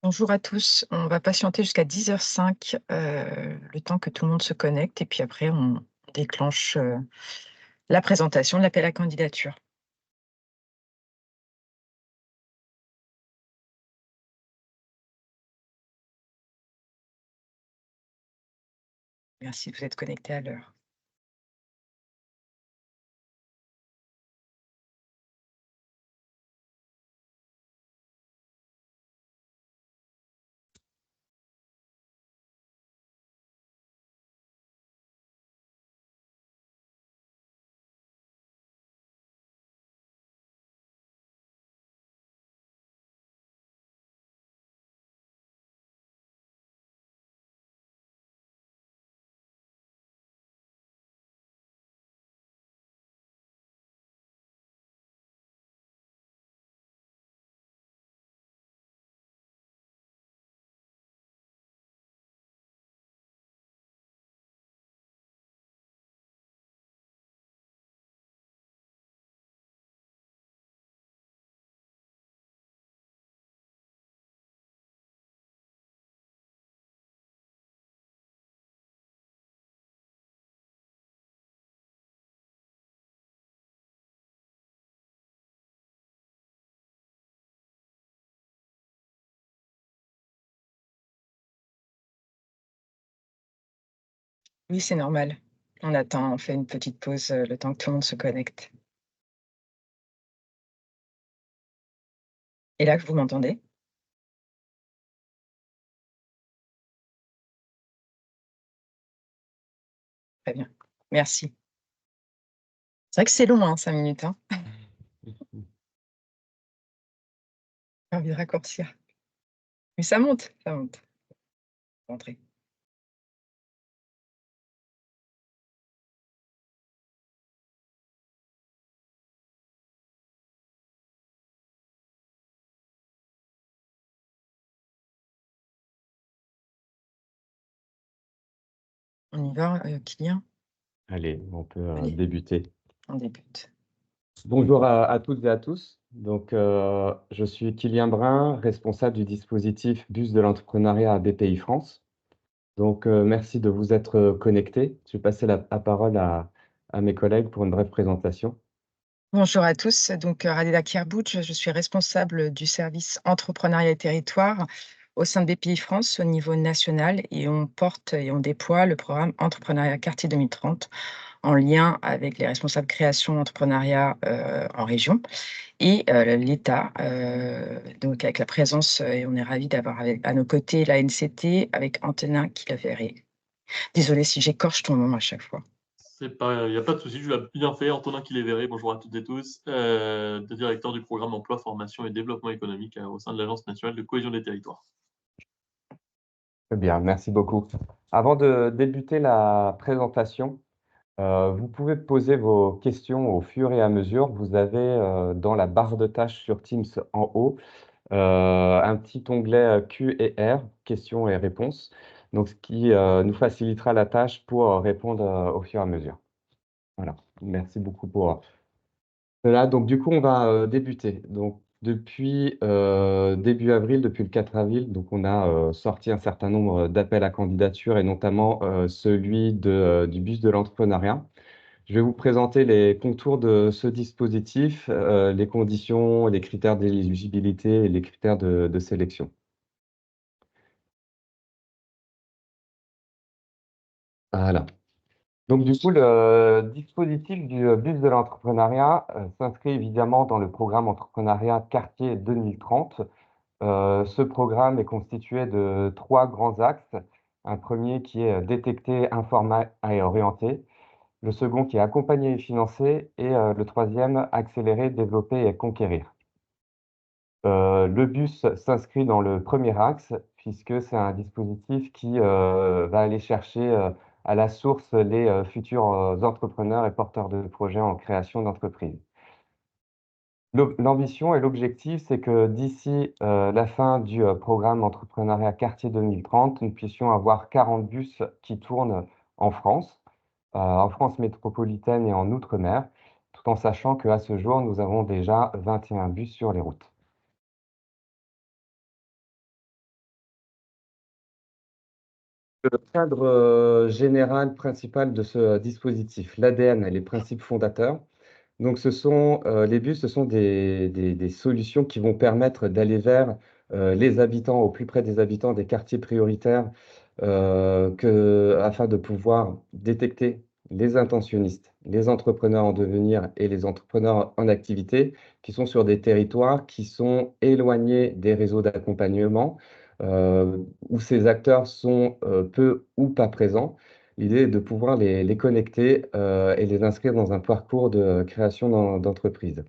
Bonjour à tous. On va patienter jusqu'à 10h05, le temps que tout le monde se connecte et puis après on déclenche, la présentation de l'appel à candidature. Merci de vous être connectés à l'heure. Oui, c'est normal. On attend, on fait une petite pause, le temps que tout le monde se connecte. Et là, vous m'entendez? Très bien. Merci. C'est vrai que c'est long, hein, 5 minutes, hein? J'ai envie de raccourcir. Mais ça monte, ça monte. Rentrez. On y va, Kylian? Allez, on peut Allez, débuter. on débute. Bonjour à toutes et à tous. Je suis Kylien Brun, responsable du dispositif Bus de l'entrepreneuriat à BPI France. Merci de vous être connectés. Je vais passer la parole à mes collègues pour une brève présentation. Bonjour à tous, donc Radhila Khirbouch, je suis responsable du service entrepreneuriat et territoire au sein de BPI France au niveau national et on porte et on déploie le programme Entrepreneuriat Quartier 2030 en lien avec les responsables création entrepreneuriat, en région et l'État, donc avec la présence, et on est ravis d'avoir avec à nos côtés l'ANCT avec Antonin Kilaveré. Désolée si j'écorche ton nom à chaque fois. C'est pas, il y a pas de souci, tu l'as bien fait. Antonin Kiléveré, bonjour à toutes et tous, le directeur du programme emploi, formation et développement économique, au sein de l'Agence nationale de cohésion des territoires. Très bien, merci beaucoup. Avant de débuter la présentation, vous pouvez poser vos questions au fur et à mesure. Vous avez dans la barre de tâches sur Teams en haut un petit onglet Q et R, questions et réponses, donc ce qui nous facilitera la tâche pour répondre au fur et à mesure. Voilà, merci beaucoup pour cela. Donc du coup, on va débuter. Donc depuis début avril, depuis le 4 avril, donc on a sorti un certain nombre d'appels à candidature et notamment celui du bus de l'entrepreneuriat. Je vais vous présenter les contours de ce dispositif, les conditions, les critères d'éligibilité et les critères de sélection. Voilà. Donc du coup, le dispositif du bus de l'entrepreneuriat s'inscrit évidemment dans le programme Entrepreneuriat Quartier 2030. Ce programme est constitué de 3 grands axes. Un premier qui est détecter, informer et orienter. Le second qui est accompagner et financer et le troisième, accélérer, développer et conquérir. Le bus s'inscrit dans le premier axe, puisque c'est un dispositif qui, va aller chercher, à la source les, futurs, entrepreneurs et porteurs de projets en création d'entreprise. L'ambition et l'objectif, c'est que d'ici, la fin du, programme Entrepreneuriat Quartier 2030, nous puissions avoir 40 bus qui tournent en France métropolitaine et en outre-mer, tout en sachant qu'à ce jour, nous avons déjà 21 bus sur les routes. Le cadre général principal de ce dispositif, l'ADN, les principes fondateurs. Donc, les bus, ce sont des solutions qui vont permettre d'aller vers les habitants, au plus près des habitants des quartiers prioritaires, afin de pouvoir détecter les intentionnistes, les entrepreneurs en devenir et les entrepreneurs en activité qui sont sur des territoires qui sont éloignés des réseaux d'accompagnement, où ces acteurs sont peu ou pas présents. L'idée est de pouvoir les connecter et les inscrire dans un parcours de création d'entreprise.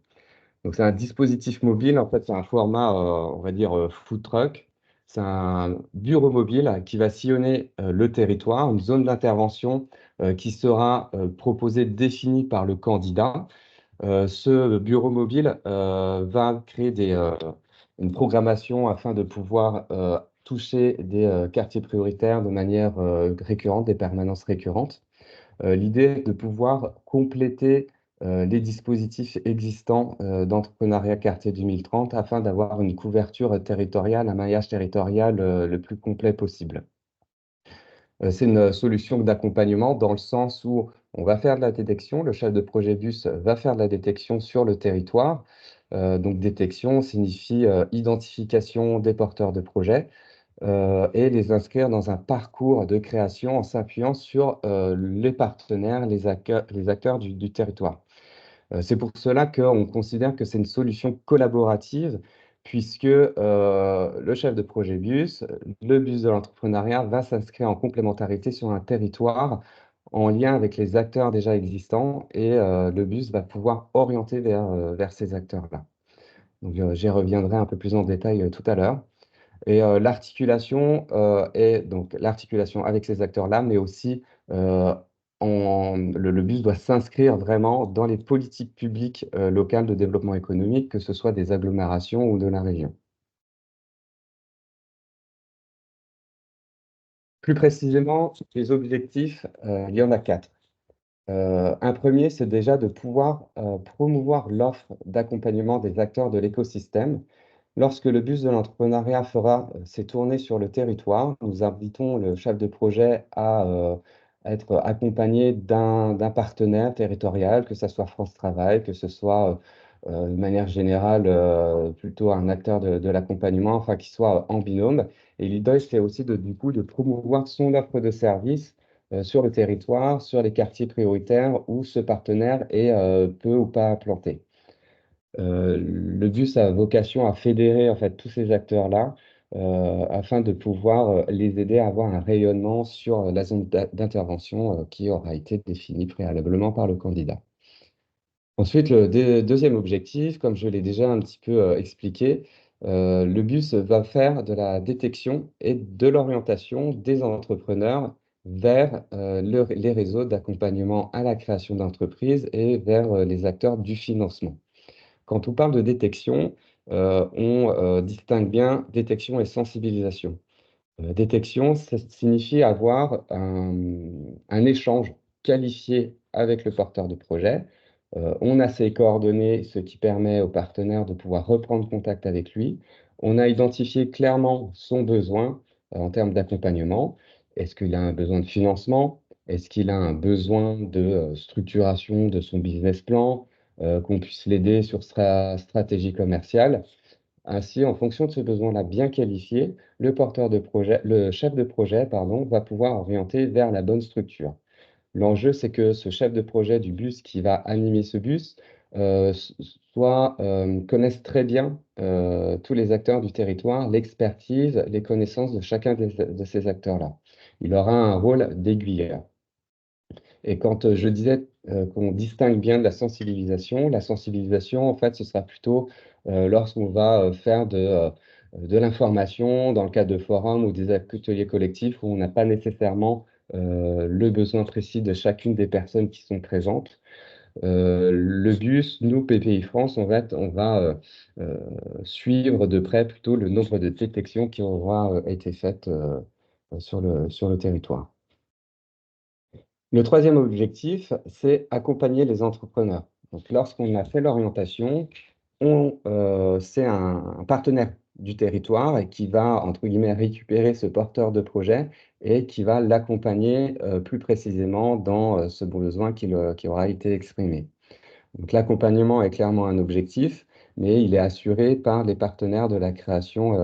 Donc, c'est un dispositif mobile. En fait, c'est un format, on va dire, food truck. C'est un bureau mobile qui va sillonner le territoire, une zone d'intervention qui sera proposée, définie par le candidat. Ce bureau mobile va créer une programmation afin de pouvoir toucher des quartiers prioritaires de manière récurrente, des permanences récurrentes. L'idée est de pouvoir compléter les dispositifs existants d'entrepreneuriat quartier 2030 afin d'avoir une couverture territoriale, un maillage territorial le plus complet possible. C'est une solution d'accompagnement dans le sens où on va faire de la détection, le chef de projet bus va faire de la détection sur le territoire. Donc détection signifie identification des porteurs de projets et les inscrire dans un parcours de création en s'appuyant sur les partenaires, les acteurs du territoire. C'est pour cela qu'on considère que c'est une solution collaborative, puisque le chef de projet bus, le bus de l'entrepreneuriat va s'inscrire en complémentarité sur un territoire en lien avec les acteurs déjà existants et le bus va pouvoir orienter vers ces acteurs-là. Donc, j'y reviendrai un peu plus en détail tout à l'heure. Et l'articulation est donc l'articulation avec ces acteurs-là, mais aussi le bus doit s'inscrire vraiment dans les politiques publiques locales de développement économique, que ce soit des agglomérations ou de la région. Plus précisément, les objectifs, il y en a 4. Un premier, c'est déjà de pouvoir promouvoir l'offre d'accompagnement des acteurs de l'écosystème. Lorsque le bus de l'entrepreneuriat fera ses tournées sur le territoire, nous invitons le chef de projet à être accompagné d'un partenaire territorial, que ce soit France Travail, que ce soit de manière générale plutôt un acteur de l'accompagnement, enfin qui soit en binôme. Et l'idée, c'est aussi du coup de promouvoir son offre de service sur le territoire, sur les quartiers prioritaires où ce partenaire est peu ou pas implanté. Le bus a vocation à fédérer en fait tous ces acteurs-là afin de pouvoir les aider à avoir un rayonnement sur la zone d'intervention qui aura été définie préalablement par le candidat. Ensuite, le deuxième objectif, comme je l'ai déjà un petit peu expliqué, le bus va faire de la détection et de l'orientation des entrepreneurs vers les réseaux d'accompagnement à la création d'entreprises et vers les acteurs du financement. Quand on parle de détection, on distingue bien détection et sensibilisation. Détection, ça signifie avoir un échange qualifié avec le porteur de projet. On a ses coordonnées, ce qui permet au partenaire de pouvoir reprendre contact avec lui. On a identifié clairement son besoin en termes d'accompagnement. Est-ce qu'il a un besoin de financement? Est-ce qu'il a un besoin de structuration de son business plan? Qu'on puisse l'aider sur sa stratégie commerciale? Ainsi, en fonction de ce besoin-là bien qualifié, le chef de projet, pardon, va pouvoir orienter vers la bonne structure. L'enjeu, c'est que ce chef de projet du bus qui va animer ce bus connaisse très bien tous les acteurs du territoire, l'expertise, les connaissances de chacun de ces acteurs-là. Il aura un rôle d'aiguilleur. Et quand je disais qu'on distingue bien de la sensibilisation, en fait, ce sera plutôt lorsqu'on va faire de l'information dans le cadre de forums ou des ateliers collectifs où on n'a pas nécessairement le besoin précis de chacune des personnes qui sont présentes. Le bus, nous, PPI France, on va suivre de près plutôt le nombre de détections qui aura été faites sur le territoire. Le troisième objectif, c'est accompagner les entrepreneurs. Donc, lorsqu'on a fait l'orientation, c'est un partenaire du territoire et qui va, entre guillemets, récupérer ce porteur de projet et qui va l'accompagner plus précisément dans ce besoin qui aura été exprimé. Donc l'accompagnement est clairement un objectif, mais il est assuré par les partenaires de la création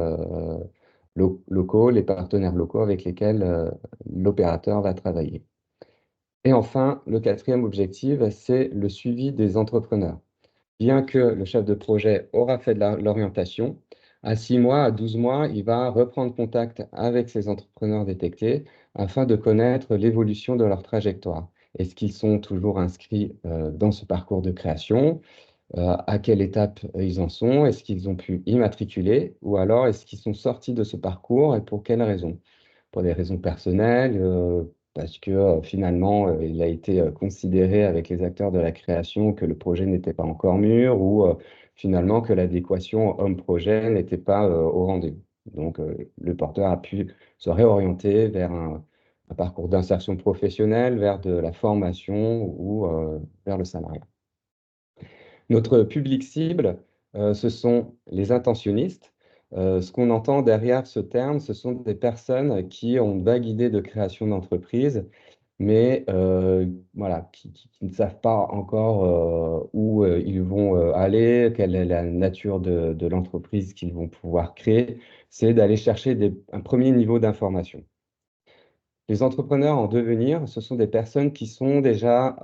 locaux, les partenaires locaux avec lesquels l'opérateur va travailler. Et enfin, le quatrième objectif, c'est le suivi des entrepreneurs. Bien que le chef de projet aura fait de l'orientation, à 6 mois, à 12 mois, il va reprendre contact avec ces entrepreneurs détectés afin de connaître l'évolution de leur trajectoire. Est-ce qu'ils sont toujours inscrits dans ce parcours de création? À quelle étape ils en sont? Est-ce qu'ils ont pu immatriculer? Ou alors est-ce qu'ils sont sortis de ce parcours et pour quelles raisons? Pour des raisons personnelles, parce que finalement, il a été considéré avec les acteurs de la création que le projet n'était pas encore mûr ou finalement que l'adéquation homme-projet n'était pas au rendez-vous. Donc, le porteur a pu se réorienter vers un parcours d'insertion professionnelle, vers de la formation ou vers le salariat. Notre public cible, ce sont les intentionnistes. Ce qu'on entend derrière ce terme, ce sont des personnes qui ont une vague idée de création d'entreprise, mais voilà, qui ne savent pas encore où ils vont aller, quelle est la nature de l'entreprise qu'ils vont pouvoir créer. C'est d'aller chercher un premier niveau d'information. Les entrepreneurs en devenir, ce sont des personnes qui sont déjà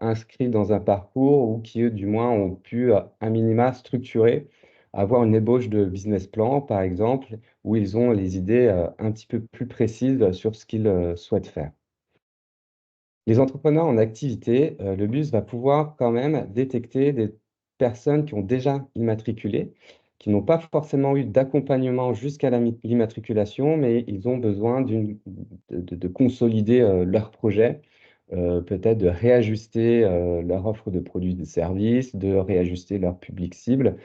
inscrites dans un parcours ou qui, eux, du moins, ont pu, à minima, structurer, avoir une ébauche de business plan, par exemple, où ils ont les idées un petit peu plus précises sur ce qu'ils souhaitent faire. Les entrepreneurs en activité, le BUS va pouvoir quand même détecter des personnes qui ont déjà immatriculé, qui n'ont pas forcément eu d'accompagnement jusqu'à l'immatriculation, mais ils ont besoin de consolider leur projet, peut-être de réajuster leur offre de produits et de services, de réajuster leur public cible.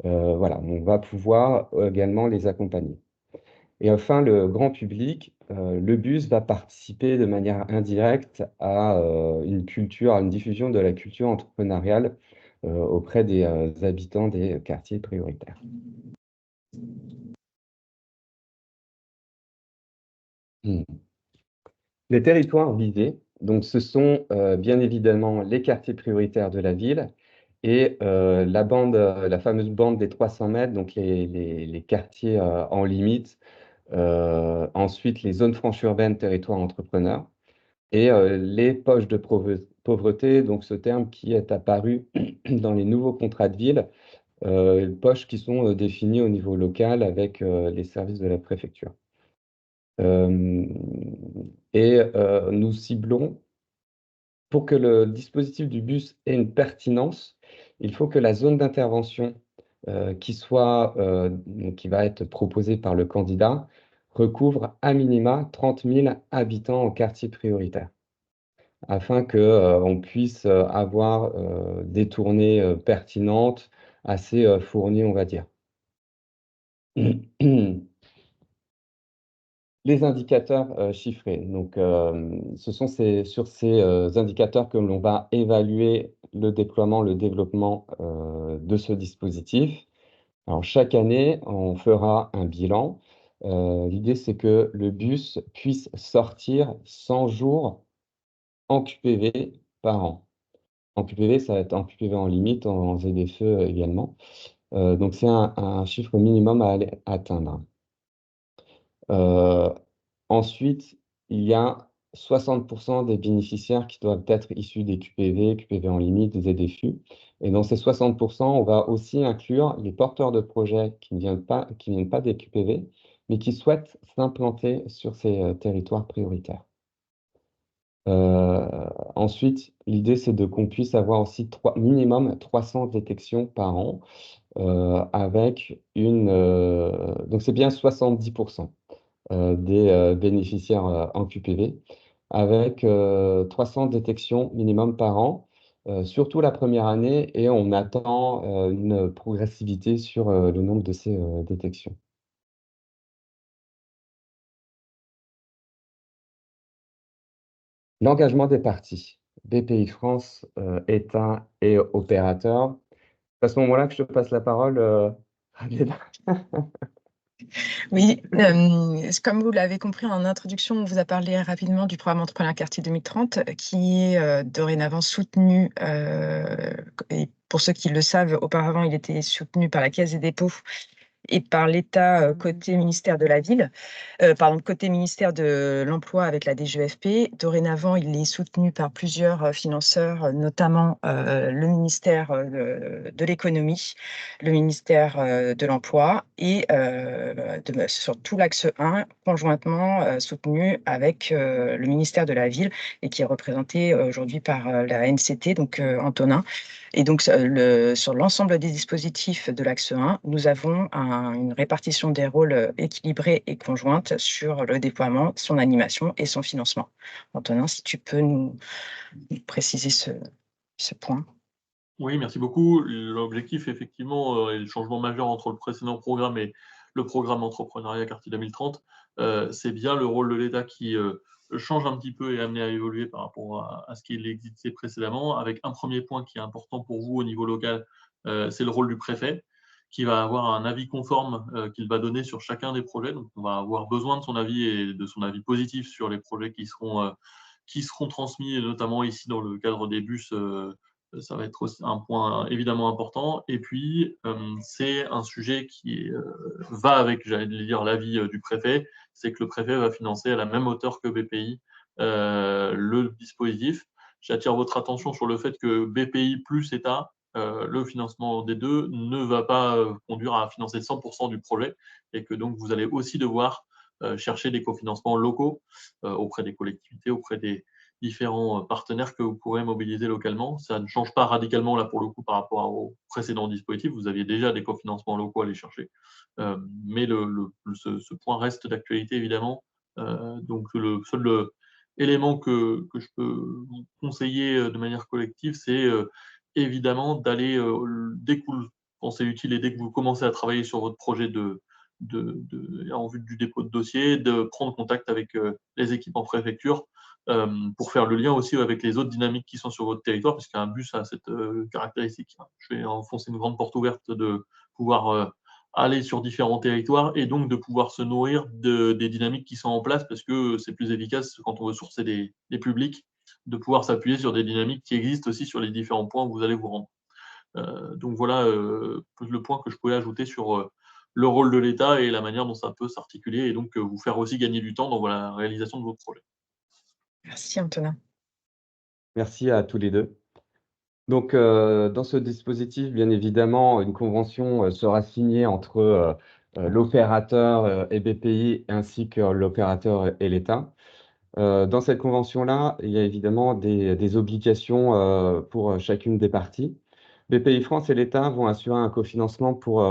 Voilà, on va pouvoir également les accompagner. Et enfin, le grand public, le bus va participer de manière indirecte à une culture, à une diffusion de la culture entrepreneuriale auprès des habitants des quartiers prioritaires. Hmm. Les territoires visés, donc ce sont bien évidemment les quartiers prioritaires de la ville et la fameuse bande des 300 mètres, donc les quartiers en limite. Ensuite, les zones franches urbaines, territoires entrepreneurs. Et les poches de pauvreté, donc ce terme qui est apparu dans les nouveaux contrats de ville, poches qui sont définies au niveau local avec les services de la préfecture. Nous ciblons, pour que le dispositif du bus ait une pertinence, il faut que la zone d'intervention qui va être proposée par le candidat recouvre à minima 30 000 habitants au quartier prioritaire, afin qu'on puisse avoir des tournées pertinentes, assez fournies, on va dire. Les indicateurs chiffrés. Donc, ce sont sur ces indicateurs que l'on va évaluer le déploiement, le développement de ce dispositif. Alors, chaque année, on fera un bilan. L'idée, c'est que le bus puisse sortir 100 jours en QPV par an. En QPV, ça va être en QPV en limite, en ZFE également. Donc, c'est un chiffre minimum à aller atteindre. Ensuite, il y a 60% des bénéficiaires qui doivent être issus des QPV, QPV en limite, des ZFU. Et dans ces 60%, on va aussi inclure les porteurs de projets qui ne viennent pas des QPV, mais qui souhaitent s'implanter sur ces territoires prioritaires. Ensuite, l'idée, c'est qu'on puisse avoir aussi minimum 300 détections par an, avec donc c'est bien 70% des bénéficiaires en QPV, avec 300 détections minimum par an, surtout la première année, et on attend une progressivité sur le nombre de ces détections. L'engagement des parties, BPI France, État et opérateurs. C'est à ce moment-là que je te passe la parole, Oui, comme vous l'avez compris en introduction, on vous a parlé rapidement du programme Entrepreneur Quartier 2030 qui est dorénavant soutenu, et pour ceux qui le savent, auparavant, il était soutenu par la Caisse des dépôts et par l'État, côté ministère de la ville, côté ministère de l'Emploi avec la DGEFP. Dorénavant, il est soutenu par plusieurs, financeurs, notamment, le ministère, de l'Économie, le ministère, de l'Emploi et sur tout l'axe 1, conjointement, soutenu avec, le ministère de la Ville et qui est représenté, aujourd'hui par, la ANCT, donc Antonin. Et donc sur l'ensemble des dispositifs de l'axe 1, nous avons une répartition des rôles, équilibrée et conjointe sur le déploiement, son animation et son financement. Antonin, si tu peux nous préciser ce point? Oui, merci beaucoup. L'objectif, effectivement, et le changement majeur entre le précédent programme et le programme Entrepreneuriat Quartier 2030, c'est bien le rôle de l'État qui, change un petit peu et est amené à évoluer par rapport à ce qu'il existait précédemment, avec un premier point qui est important pour vous au niveau local, c'est le rôle du préfet, qui va avoir un avis conforme, qu'il va donner sur chacun des projets. Donc on va avoir besoin de son avis et de son avis positif sur les projets qui seront transmis, et notamment ici dans le cadre des bus, ça va être aussi un point évidemment important. Et puis, c'est un sujet qui va avec, j'allais dire, l'avis du préfet, c'est que le préfet va financer à la même hauteur que BPI le dispositif. J'attire votre attention sur le fait que BPI plus État, le financement des deux ne va pas conduire à financer 100% du projet et que donc vous allez aussi devoir chercher des cofinancements locaux auprès des collectivités, auprès des différents partenaires que vous pourrez mobiliser localement. Ça ne change pas radicalement, là, pour le coup, par rapport au précédent dispositif. Vous aviez déjà des cofinancements locaux à aller chercher. Mais ce point reste d'actualité, évidemment. Donc, le seul élément que je peux vous conseiller de manière collective, c'est évidemment d'aller, dès que vous le pensez utile et dès que vous commencez à travailler sur votre projet en vue du dépôt de dossier, de prendre contact avec les équipes en préfecture pour faire le lien aussi avec les autres dynamiques qui sont sur votre territoire, parce qu'un bus a cette caractéristique. Je vais enfoncer une grande porte ouverte de pouvoir aller sur différents territoires et donc de pouvoir se nourrir des dynamiques qui sont en place, parce que c'est plus efficace quand on veut sourcer des publics, de pouvoir s'appuyer sur des dynamiques qui existent aussi sur les différents points où vous allez vous rendre. Donc voilà le point que je pouvais ajouter sur le rôle de l'État et la manière dont ça peut s'articuler et donc vous faire aussi gagner du temps dans la réalisation de vos projets. Merci Antonin. Merci à tous les deux. Donc, dans ce dispositif, bien évidemment, une convention sera signée entre l'opérateur et BPI ainsi que l'opérateur et l'État. Dans cette convention-là, il y a évidemment des obligations pour chacune des parties. BPI France et l'État vont assurer un cofinancement pour,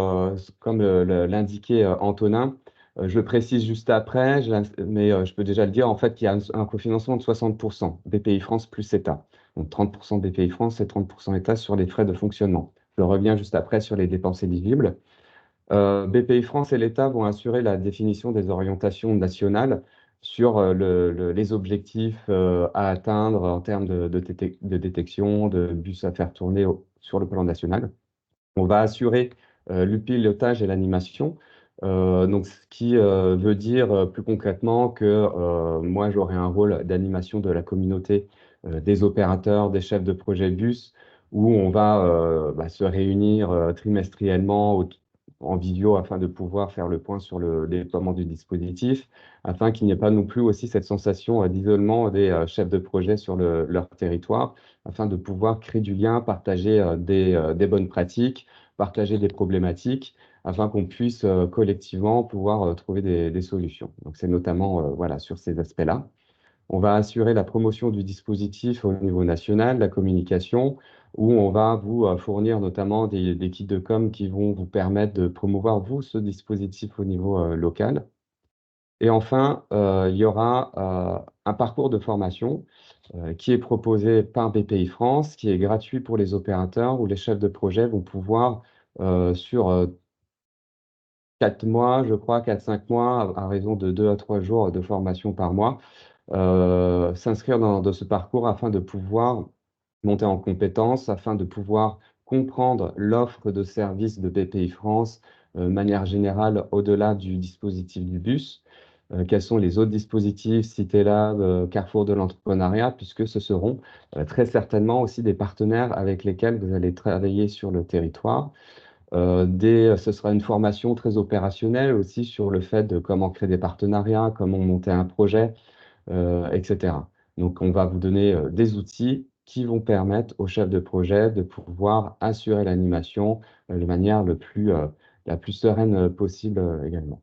comme l'indiquait Antonin. Je le précise juste après, mais je peux déjà le dire, en fait, il y a un cofinancement de 60%, BPI France plus État. Donc 30% BPI France et 30% État sur les frais de fonctionnement. Je reviens juste après sur les dépenses éligibles. BPI France et l'État vont assurer la définition des orientations nationales sur les objectifs à atteindre en termes de détection, de bus à faire tourner sur le plan national. On va assurer le pilotage et l'animation. Donc, ce qui veut dire plus concrètement que moi, j'aurai un rôle d'animation de la communauté des opérateurs, des chefs de projet bus, où on va se réunir trimestriellement en visio afin de pouvoir faire le point sur le déploiement du dispositif, afin qu'il n'y ait pas non plus aussi cette sensation d'isolement des chefs de projet sur leur territoire, afin de pouvoir créer du lien, partager des bonnes pratiques, partager des problématiques afin qu'on puisse collectivement pouvoir trouver des solutions. Donc, c'est notamment voilà, sur ces aspects-là. On va assurer la promotion du dispositif au niveau national, la communication, où on va vous fournir notamment des kits de com qui vont vous permettre de promouvoir, vous, ce dispositif au niveau local. Et enfin, il y aura un parcours de formation qui est proposé par BPI France, qui est gratuit pour les opérateurs, où les chefs de projet vont pouvoir, sur 4 mois, je crois, 4-5 mois, à raison de 2 à 3 jours de formation par mois, s'inscrire dans ce parcours afin de pouvoir monter en compétences, afin de pouvoir comprendre l'offre de services de BPI France, de manière générale, au-delà du dispositif du bus, quels sont les autres dispositifs, CityLab, Carrefour de l'entrepreneuriat, puisque ce seront très certainement aussi des partenaires avec lesquels vous allez travailler sur le territoire. Ce sera une formation très opérationnelle aussi sur le fait de comment créer des partenariats, comment monter un projet, etc. Donc, on va vous donner des outils qui vont permettre aux chefs de projet de pouvoir assurer l'animation de manière la plus sereine possible également.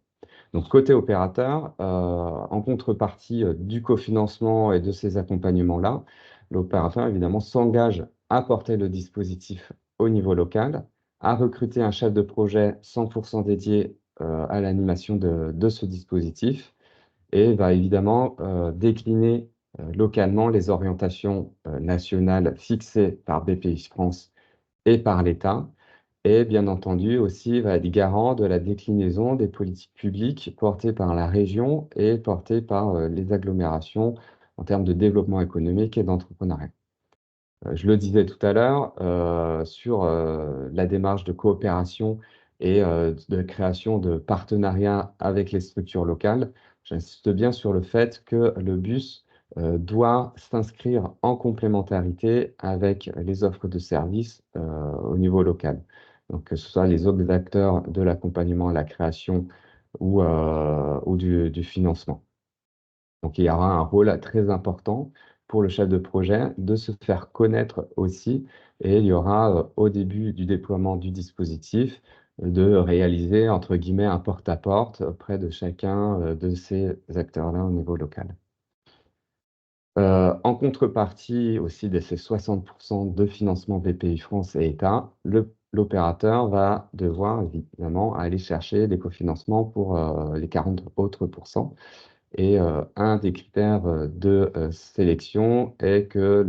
Donc, côté opérateur, en contrepartie du cofinancement et de ces accompagnements-là, l'opérateur, évidemment, s'engage à porter le dispositif au niveau local, à recruter un chef de projet 100% dédié à l'animation de ce dispositif et va évidemment décliner localement les orientations nationales fixées par BPI France et par l'État et bien entendu aussi va être garant de la déclinaison des politiques publiques portées par la région et portées par les agglomérations en termes de développement économique et d'entrepreneuriat. Je le disais tout à l'heure, sur la démarche de coopération et de création de partenariats avec les structures locales, j'insiste bien sur le fait que le bus doit s'inscrire en complémentarité avec les offres de services au niveau local. Donc, que ce soit les autres acteurs de l'accompagnement à la création ou du financement. Donc, il y aura un rôle très important pour le chef de projet de se faire connaître aussi. Et il y aura, au début du déploiement du dispositif, de réaliser, entre guillemets, un porte-à-porte auprès de chacun de ces acteurs-là au niveau local. En contrepartie aussi de ces 60% de financement BPI France et État, l'opérateur va devoir évidemment aller chercher des cofinancements pour les 40 autres pourcents. Et un des critères de sélection est que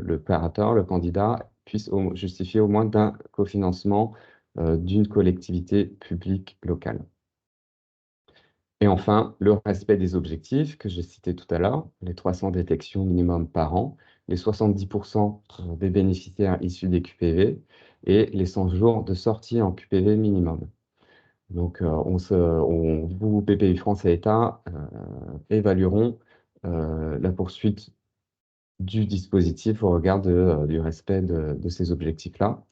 l'opérateur, le candidat, puisse justifier au moins d'un cofinancement d'une collectivité publique locale. Et enfin, le respect des objectifs que j'ai cités tout à l'heure, les 300 détections minimum par an, les 70% des bénéficiaires issus des QPV et les 100 jours de sortie en QPV minimum. Donc, vous, BPI France et État, évalueront la poursuite du dispositif au regard du respect de ces objectifs-là.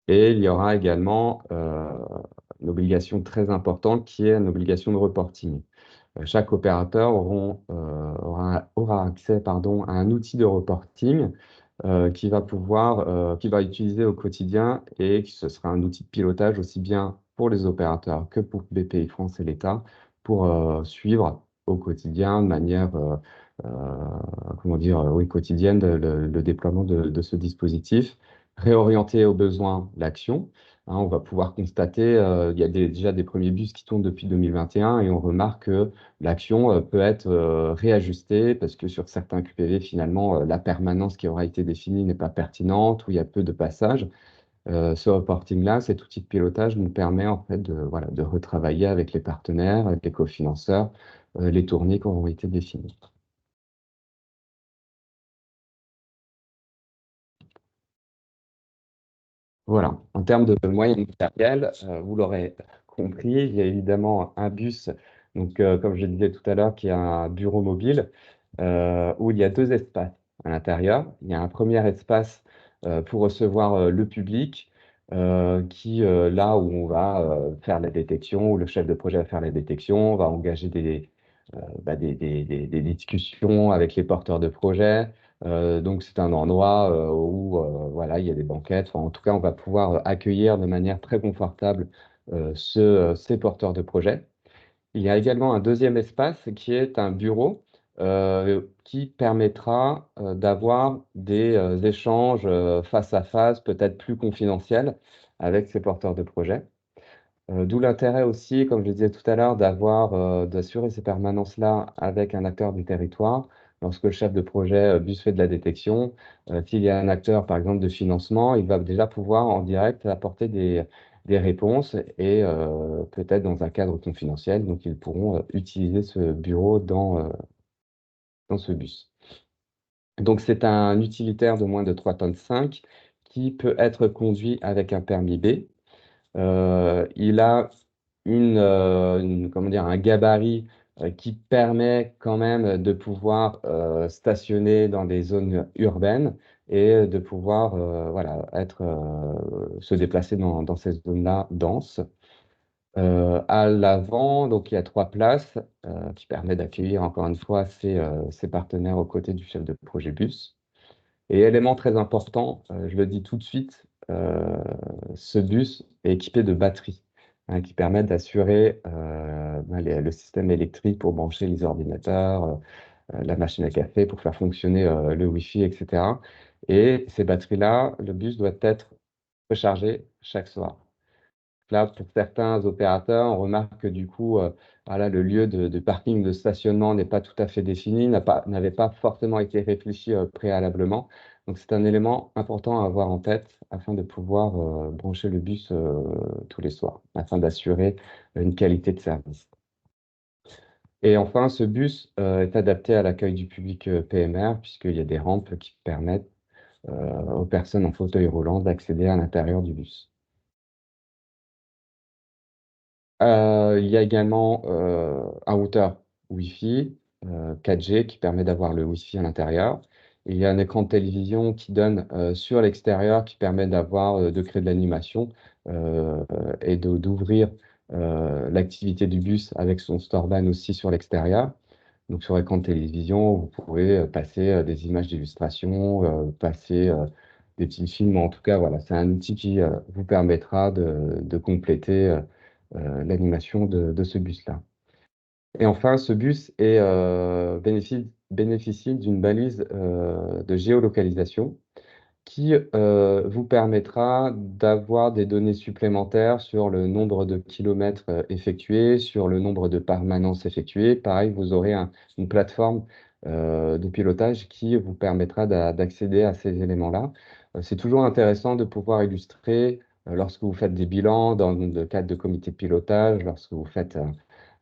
Et il y aura également une obligation très importante qui est une obligation de reporting. Chaque opérateur aura accès à un outil de reporting qui va utiliser au quotidien et ce sera un outil de pilotage aussi bien pour les opérateurs que pour BPI France et l'État pour suivre au quotidien de manière quotidienne le déploiement de ce dispositif, réorienter aux besoins l'action. On va pouvoir constater, il y a déjà des premiers bus qui tournent depuis 2021 et on remarque que l'action peut être réajustée parce que sur certains QPV, finalement, la permanence qui aura été définie n'est pas pertinente ou il y a peu de passages. Ce reporting-là, cet outil de pilotage nous permet en fait de retravailler avec les partenaires, avec les cofinanceurs, les tournées qui auront été définies. Voilà, en termes de moyens matériels, vous l'aurez compris, il y a évidemment un bus, donc comme je le disais tout à l'heure, qui est un bureau mobile où il y a deux espaces à l'intérieur. Il y a un premier espace pour recevoir le public, là où on va faire la détection, où le chef de projet va faire la détection, on va engager des discussions avec les porteurs de projets. Donc, c'est un endroit où voilà, il y a des banquettes. Enfin, en tout cas, on va pouvoir accueillir de manière très confortable ces porteurs de projets. Il y a également un deuxième espace qui est un bureau qui permettra d'avoir des échanges face à face, peut-être plus confidentiels, avec ces porteurs de projets. D'où l'intérêt aussi, comme je disais tout à l'heure, d'assurer ces permanences-là avec un acteur du territoire. Lorsque le chef de projet bus fait de la détection, s'il y a un acteur, par exemple, de financement, il va déjà pouvoir en direct apporter des réponses et peut-être dans un cadre confidentiel. Donc, ils pourront utiliser ce bureau dans ce bus. Donc, c'est un utilitaire de moins de 3,5 tonnes qui peut être conduit avec un permis B. Il a comment dire, un gabarit qui permet quand même de pouvoir stationner dans des zones urbaines et de pouvoir voilà, se déplacer dans ces zones-là denses. À l'avant, donc il y a 3 places qui permettent d'accueillir encore une fois ces partenaires aux côtés du chef de projet bus. Et élément très important, je le dis tout de suite, ce bus est équipé de batteries hein, qui permettent d'assurer le système électrique pour brancher les ordinateurs, la machine à café, pour faire fonctionner le Wi-Fi, etc. Et ces batteries-là, le bus doit être rechargé chaque soir. Là, pour certains opérateurs, on remarque que du coup, voilà, le lieu de parking, de stationnement n'est pas tout à fait défini, n'avait pas forcément été réfléchi préalablement. Donc, c'est un élément important à avoir en tête afin de pouvoir brancher le bus tous les soirs, afin d'assurer une qualité de service. Et enfin, ce bus est adapté à l'accueil du public PMR, puisqu'il y a des rampes qui permettent aux personnes en fauteuil roulant d'accéder à l'intérieur du bus. Il y a également un routeur Wi-Fi 4G qui permet d'avoir le Wi-Fi à l'intérieur. Il y a un écran de télévision qui donne sur l'extérieur qui permet de créer de l'animation et d'ouvrir l'activité du bus avec son storeban aussi sur l'extérieur. Donc sur l'écran de télévision, vous pourrez passer des images d'illustration, passer des petits films. En tout cas, voilà, c'est un outil qui vous permettra de compléter l'animation de ce bus-là. Et enfin, ce bus bénéficie d'une balise de géolocalisation qui vous permettra d'avoir des données supplémentaires sur le nombre de kilomètres effectués, sur le nombre de permanences effectuées. Pareil, vous aurez une plateforme de pilotage qui vous permettra d'accéder à ces éléments-là. C'est toujours intéressant de pouvoir illustrer lorsque vous faites des bilans dans le cadre de comités de pilotage, lorsque vous faites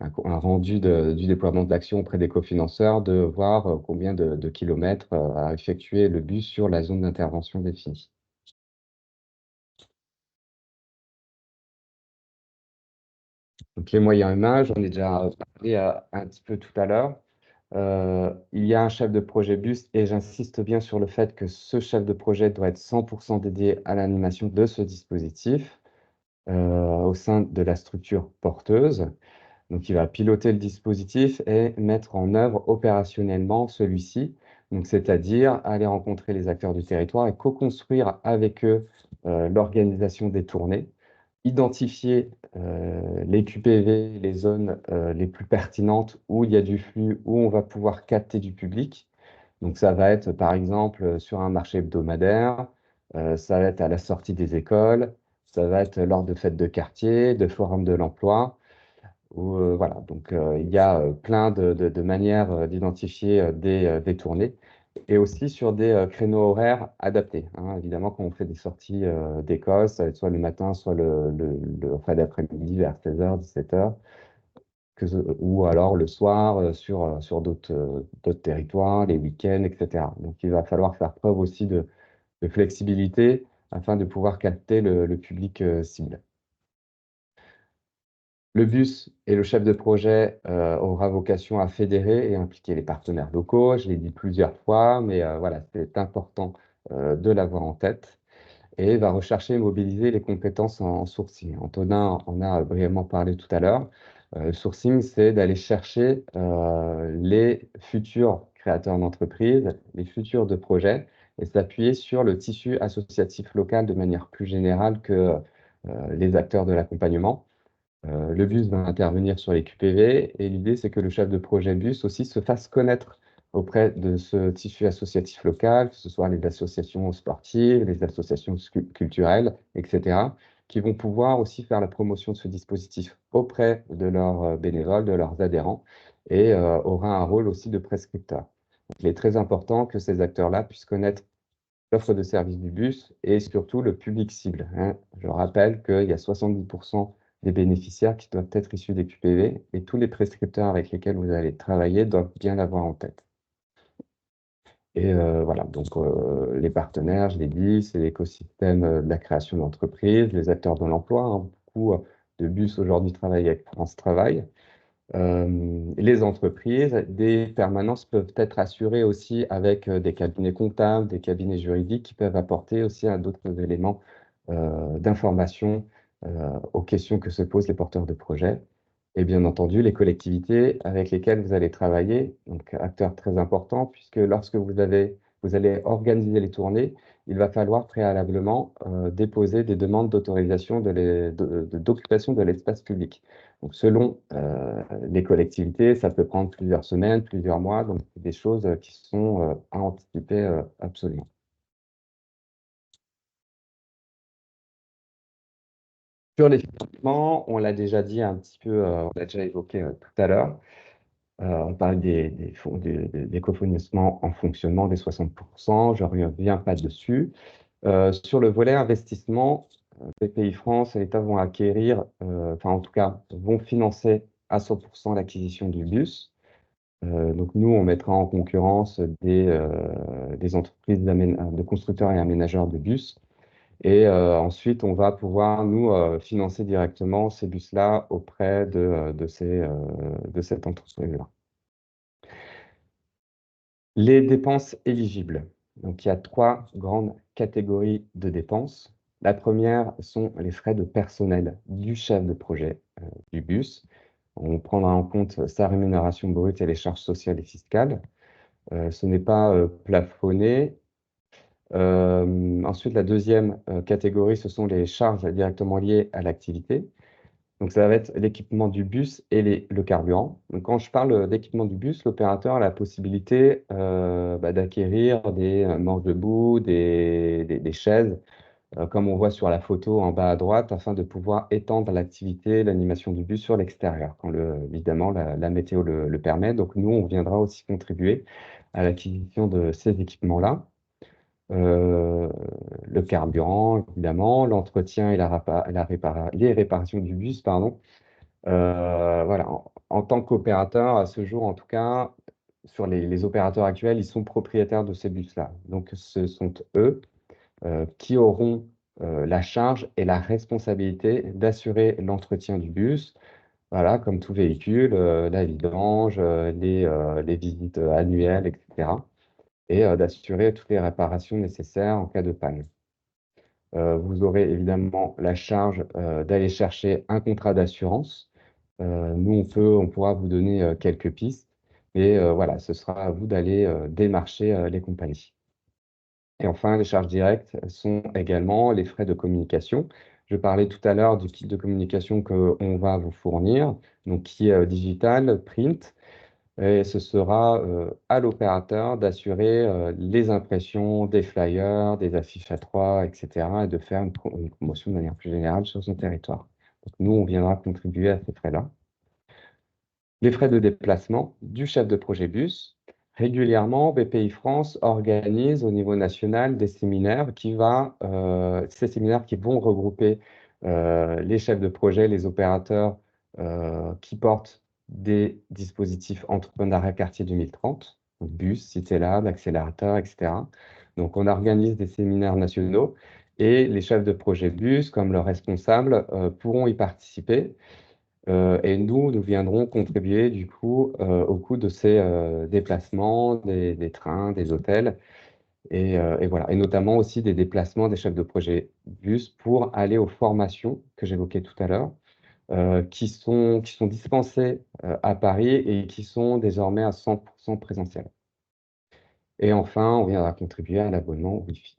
un rendu du déploiement de l'action auprès des cofinanceurs, de voir combien de kilomètres a effectué le bus sur la zone d'intervention définie. Donc les moyens humains, j'en ai déjà parlé un petit peu tout à l'heure. Il y a un chef de projet bus et j'insiste bien sur le fait que ce chef de projet doit être 100% dédié à l'animation de ce dispositif au sein de la structure porteuse. Donc, il va piloter le dispositif et mettre en œuvre opérationnellement celui-ci. Donc, c'est-à-dire aller rencontrer les acteurs du territoire et co-construire avec eux l'organisation des tournées, identifier les QPV, les zones les plus pertinentes où il y a du flux, où on va pouvoir capter du public. Donc, ça va être par exemple sur un marché hebdomadaire, ça va être à la sortie des écoles, ça va être lors de fêtes de quartier, de forums de l'emploi. Voilà, donc il y a plein de manières d'identifier des tournées et aussi sur des créneaux horaires adaptés, hein. Évidemment, quand on fait des sorties d'école, ça va être soit le matin, soit en fin d'après-midi vers 16h, 17h, ou alors le soir sur d'autres territoires, les week-ends, etc. Donc il va falloir faire preuve aussi de flexibilité afin de pouvoir capter le public cible. Le bus et le chef de projet aura vocation à fédérer et impliquer les partenaires locaux. Je l'ai dit plusieurs fois, mais voilà, c'est important de l'avoir en tête. Et va rechercher et mobiliser les compétences en sourcing. Antonin en a brièvement parlé tout à l'heure. Le sourcing, c'est d'aller chercher les futurs créateurs d'entreprises, les futurs de projets, et s'appuyer sur le tissu associatif local de manière plus générale que les acteurs de l'accompagnement. Le bus va intervenir sur les QPV et l'idée, c'est que le chef de projet bus aussi se fasse connaître auprès de ce tissu associatif local, que ce soit les associations sportives, les associations culturelles, etc., qui vont pouvoir aussi faire la promotion de ce dispositif auprès de leurs bénévoles, de leurs adhérents, et aura un rôle aussi de prescripteur. Donc, il est très important que ces acteurs-là puissent connaître l'offre de service du bus et surtout le public cible, hein. Je rappelle qu'il y a 70% des bénéficiaires qui doivent être issus des QPV et tous les prescripteurs avec lesquels vous allez travailler doivent bien l'avoir en tête. Et voilà, donc les partenaires, je l'ai dit, c'est l'écosystème de la création d'entreprises, les acteurs de l'emploi, hein. Beaucoup de bus aujourd'hui travaillent avec France Travail. Les entreprises, des permanences peuvent être assurées aussi avec des cabinets comptables, des cabinets juridiques qui peuvent apporter aussi d'autres éléments d'information aux questions que se posent les porteurs de projets. Et bien entendu, les collectivités avec lesquelles vous allez travailler, donc acteurs très importants, puisque lorsque vous allez organiser les tournées, il va falloir préalablement déposer des demandes d'autorisation d'occupation de l'espace public. Donc, selon les collectivités, ça peut prendre plusieurs semaines, plusieurs mois, donc c'est des choses qui sont à anticiper absolument. Sur les financements, on l'a déjà dit un petit peu, on l'a déjà évoqué tout à l'heure. On parle des cofinancements en fonctionnement des 60%, je ne reviens pas dessus. Sur le volet investissement, BPI France et l'État vont acquérir, enfin en tout cas, vont financer à 100% l'acquisition du bus. Donc nous, on mettra en concurrence des entreprises de constructeurs et aménageurs de bus. Et ensuite, on va pouvoir, nous, financer directement ces bus-là auprès de cette entreprise-là. Les dépenses éligibles. Donc, il y a 3 grandes catégories de dépenses. La première sont les frais de personnel du chef de projet du bus. On prendra en compte sa rémunération brute et les charges sociales et fiscales. Ce n'est pas plafonné. Ensuite, la deuxième catégorie, ce sont les charges directement liées à l'activité. Donc, ça va être l'équipement du bus et le carburant. Donc, quand je parle d'équipement du bus, l'opérateur a la possibilité d'acquérir des manches debout, des chaises, comme on voit sur la photo en bas à droite, afin de pouvoir étendre l'activité, l'animation du bus sur l'extérieur, quand évidemment la météo le permet. Donc, nous, on viendra aussi contribuer à l'acquisition de ces équipements-là. Le carburant, évidemment, l'entretien et les réparations du bus, pardon. Voilà, en tant qu'opérateur, à ce jour, en tout cas, sur les opérateurs actuels, ils sont propriétaires de ces bus-là. Donc, ce sont eux qui auront la charge et la responsabilité d'assurer l'entretien du bus. Voilà, comme tout véhicule, la vidange, les visites annuelles, etc. Et d'assurer toutes les réparations nécessaires en cas de panne. Vous aurez évidemment la charge d'aller chercher un contrat d'assurance. Nous, on pourra vous donner quelques pistes, mais voilà, ce sera à vous d'aller démarcher les compagnies. Et enfin, les charges directes sont également les frais de communication. Je parlais tout à l'heure du kit de communication qu'on va vous fournir, donc qui est digital, print, et ce sera à l'opérateur d'assurer les impressions des flyers, des affiches A3, etc., et de faire une promotion de manière plus générale sur son territoire. Donc, nous, on viendra contribuer à ces frais-là. Les frais de déplacement du chef de projet bus. Régulièrement, BPI France organise au niveau national des séminaires ces séminaires qui vont regrouper les chefs de projet, les opérateurs qui portent des dispositifs entrepreneuriat quartier 2030, donc bus, Cité Lab, accélérateur, etc. Donc, on organise des séminaires nationaux et les chefs de projet bus, comme leurs responsables, pourront y participer. Et nous viendrons contribuer du coup au coût de ces déplacements, des trains, des hôtels, et voilà. Et notamment aussi des déplacements des chefs de projet bus pour aller aux formations que j'évoquais tout à l'heure, qui sont dispensées à Paris et qui sont désormais à 100% présentielles. Et enfin, on viendra contribuer à l'abonnement Wi-Fi.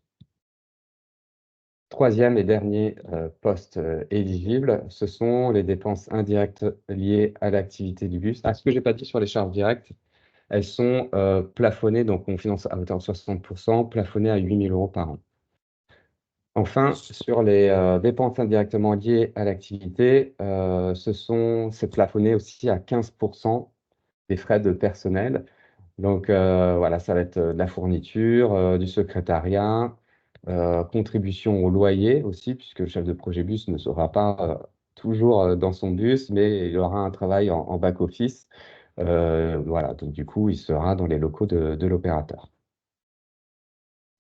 Troisième et dernier poste éligible, ce sont les dépenses indirectes liées à l'activité du bus. Ce que je n'ai pas dit sur les charges directes, elles sont plafonnées, donc on finance à hauteur de 60%, plafonnées à 8 000 € par an. Enfin, sur les dépenses indirectement liées à l'activité, c'est plafonné aussi à 15% des frais de personnel. Donc voilà, ça va être de la fourniture, du secrétariat, contribution au loyer aussi, puisque le chef de projet bus ne sera pas toujours dans son bus, mais il aura un travail en back-office. Voilà, donc du coup, il sera dans les locaux de l'opérateur.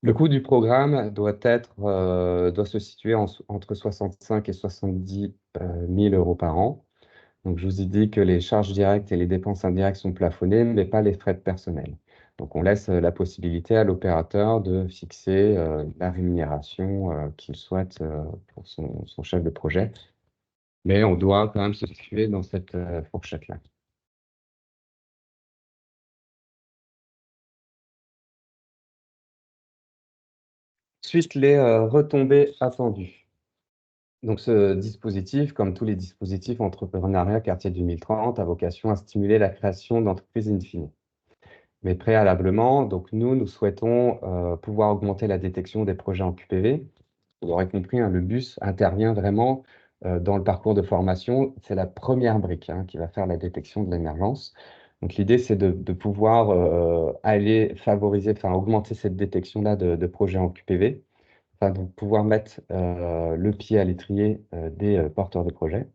Le coût du programme doit se situer entre 65 et 70 000 euros par an. Donc, je vous ai dit que les charges directes et les dépenses indirectes sont plafonnées, mais pas les frais de personnel. Donc, on laisse la possibilité à l'opérateur de fixer la rémunération qu'il souhaite pour son chef de projet. Mais on doit quand même se situer dans cette fourchette-là. Ensuite, les retombées attendues. Donc, ce dispositif, comme tous les dispositifs entrepreneuriat quartier 2030, a vocation à stimuler la création d'entreprises in fine. Mais préalablement, donc nous souhaitons pouvoir augmenter la détection des projets en QPV. Vous l'aurez compris, hein, le bus intervient vraiment dans le parcours de formation. C'est la première brique qui va faire la détection de l'émergence. Donc l'idée, c'est de pouvoir aller favoriser, enfin augmenter cette détection-là de projets en QPV, enfin, de pouvoir mettre le pied à l'étrier des porteurs de projets.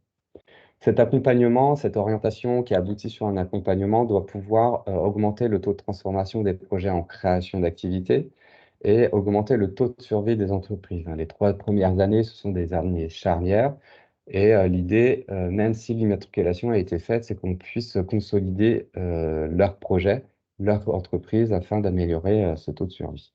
Cet accompagnement, cette orientation qui aboutit sur un accompagnement doit pouvoir augmenter le taux de transformation des projets en création d'activités et augmenter le taux de survie des entreprises. Les 3 premières années, ce sont des années charnières. Et l'idée, même si l'immatriculation a été faite, c'est qu'on puisse consolider leur projet, leur entreprise, afin d'améliorer ce taux de survie.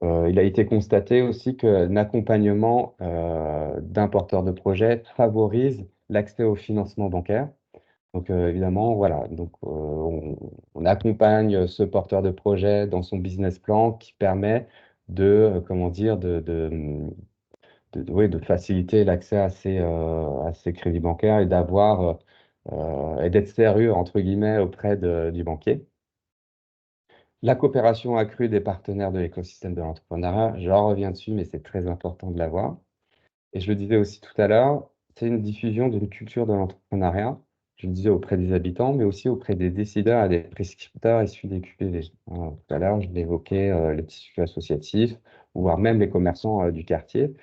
Il a été constaté aussi qu'un accompagnement d'un porteur de projet favorise l'accès au financement bancaire. Donc évidemment, voilà, donc, on accompagne ce porteur de projet dans son business plan qui permet de, comment dire, oui, de faciliter l'accès à ces crédits bancaires et d'avoir et d'être sérieux, entre guillemets, auprès du banquier. La coopération accrue des partenaires de l'écosystème de l'entrepreneuriat, j'en reviens dessus, mais c'est très important de l'avoir. Et je le disais aussi tout à l'heure, c'est une diffusion d'une culture de l'entrepreneuriat, je le disais auprès des habitants, mais aussi auprès des décideurs et des prescripteurs issus des QPV. Tout à l'heure, je l'évoquais, les tissus associatifs, voire même les commerçants du quartier,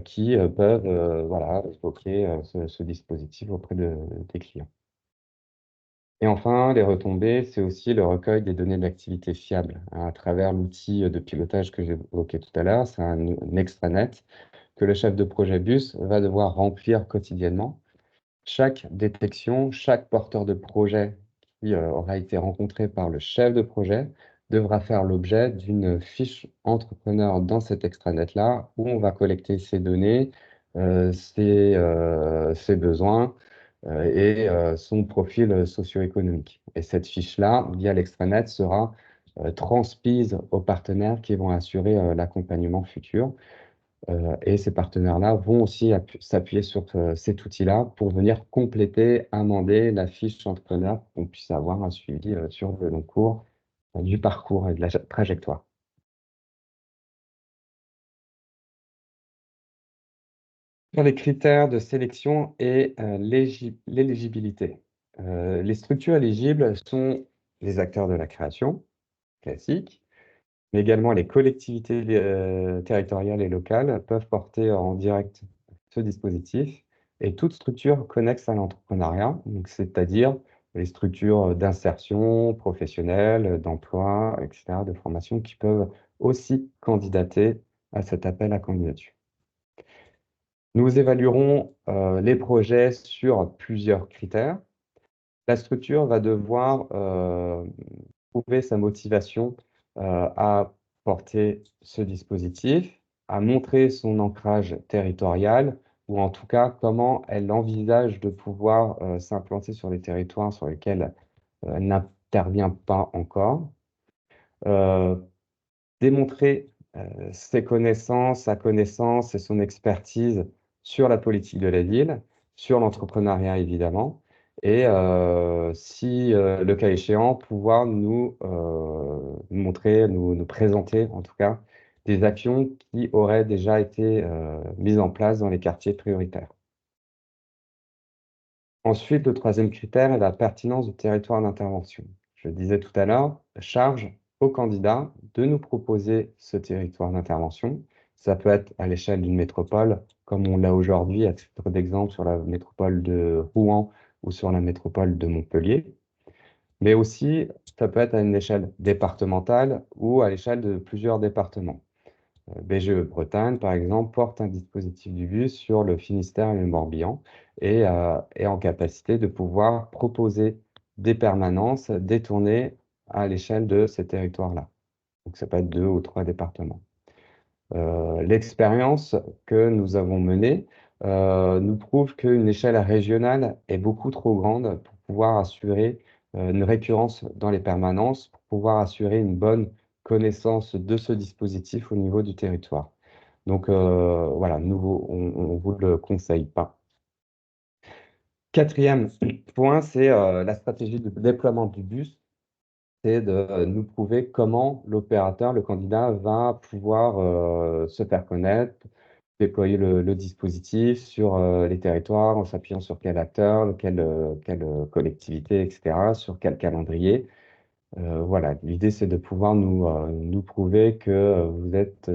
qui peuvent voilà, évoquer ce dispositif auprès des clients. Et enfin, les retombées, c'est aussi le recueil des données d'activité fiables à travers l'outil de pilotage que j'évoquais tout à l'heure. C'est un extranet que le chef de projet bus va devoir remplir quotidiennement. Chaque détection, chaque porteur de projet qui aura été rencontré par le chef de projet devra faire l'objet d'une fiche entrepreneur dans cet extranet-là où on va collecter ses données, ses besoins et son profil socio-économique. Et cette fiche-là, via l'extranet, sera transmise aux partenaires qui vont assurer l'accompagnement futur. Et ces partenaires-là vont aussi s'appuyer sur cet outil-là pour venir compléter, amender la fiche entrepreneur pour qu'on puisse avoir un suivi sur le long cours du parcours et de la trajectoire. Sur les critères de sélection et l'éligibilité. Les structures éligibles sont les acteurs de la création, classique, mais également les collectivités territoriales et locales peuvent porter en direct ce dispositif et toute structure connexe à l'entrepreneuriat, donc c'est-à-dire les structures d'insertion professionnelle, d'emploi, etc., de formation qui peuvent aussi candidater à cet appel à candidature. Nous évaluerons les projets sur plusieurs critères. La structure va devoir prouver sa motivation à porter ce dispositif, à montrer son ancrage territorial, ou en tout cas comment elle envisage de pouvoir s'implanter sur les territoires sur lesquels elle n'intervient pas encore. Démontrer ses connaissances, sa connaissance et son expertise sur la politique de la ville, sur l'entrepreneuriat évidemment, et si le cas échéant, pouvoir nous montrer, nous présenter en tout cas des actions qui auraient déjà été mises en place dans les quartiers prioritaires. Ensuite, le troisième critère est la pertinence du territoire d'intervention. Je le disais tout à l'heure, charge au candidat de nous proposer ce territoire d'intervention. Ça peut être à l'échelle d'une métropole, comme on l'a aujourd'hui à titre d'exemple sur la métropole de Rouen ou sur la métropole de Montpellier. Mais aussi, ça peut être à une échelle départementale ou à l'échelle de plusieurs départements. BGE Bretagne, par exemple, porte un dispositif du bus sur le Finistère et le Morbihan et est en capacité de pouvoir proposer des permanences détournées à l'échelle de ces territoires-là. Donc, ça peut être 2 ou 3 départements. L'expérience que nous avons menée nous prouve qu'une échelle régionale est beaucoup trop grande pour pouvoir assurer une récurrence dans les permanences, pour pouvoir assurer une bonne connaissance de ce dispositif au niveau du territoire. Donc voilà, on ne vous le conseille pas. Quatrième point, c'est la stratégie de déploiement du bus, c'est de nous prouver comment l'opérateur, le candidat, va pouvoir se faire connaître, déployer le dispositif sur les territoires en s'appuyant sur quel acteur, quelle collectivité, etc., sur quel calendrier. Voilà, l'idée, c'est de pouvoir nous prouver que vous êtes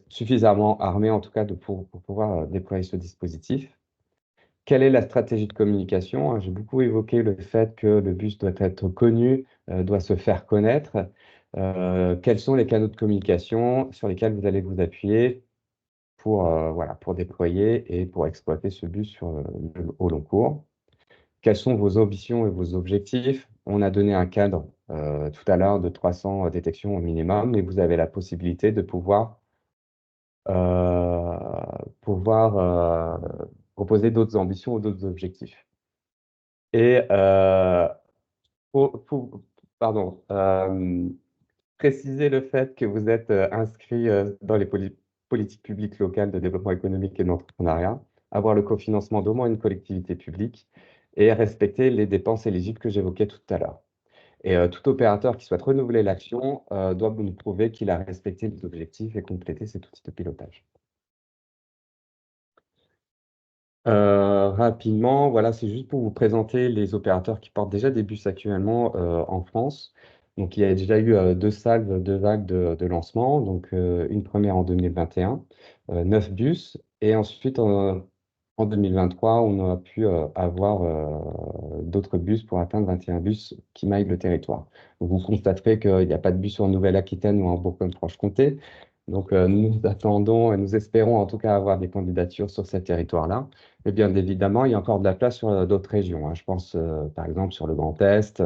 suffisamment armé, en tout cas, pour pouvoir déployer ce dispositif. Quelle est la stratégie de communication? Hein? J'ai beaucoup évoqué le fait que le bus doit être connu, doit se faire connaître. Quels sont les canaux de communication sur lesquels vous allez vous appuyer pour, voilà, pour déployer et pour exploiter ce bus au long cours? Quelles sont vos ambitions et vos objectifs? On a donné un cadre tout à l'heure de 300 détections au minimum, mais vous avez la possibilité de pouvoir proposer d'autres ambitions ou d'autres objectifs. Et pardon, préciser le fait que vous êtes inscrit dans les politiques publiques locales de développement économique et d'entrepreneuriat, avoir le cofinancement d'au moins une collectivité publique et respecter les dépenses éligibles que j'évoquais tout à l'heure. Et tout opérateur qui souhaite renouveler l'action doit nous prouver qu'il a respecté les objectifs et complété cet outil de pilotage. Rapidement, voilà, c'est juste pour vous présenter les opérateurs qui portent déjà des bus actuellement en France. Donc, il y a déjà eu 2 salves, 2 vagues de lancement. Donc, une première en 2021, 9 bus. Et ensuite, en 2023, on a pu avoir d'autres bus pour atteindre 21 bus qui maillent le territoire. Donc, vous constaterez qu'il n'y a pas de bus en Nouvelle-Aquitaine ou en Bourgogne-Franche-Comté. Donc, nous attendons et nous espérons en tout cas avoir des candidatures sur ce territoire-là. Et bien évidemment, il y a encore de la place sur d'autres régions, hein. Je pense par exemple sur le Grand Est,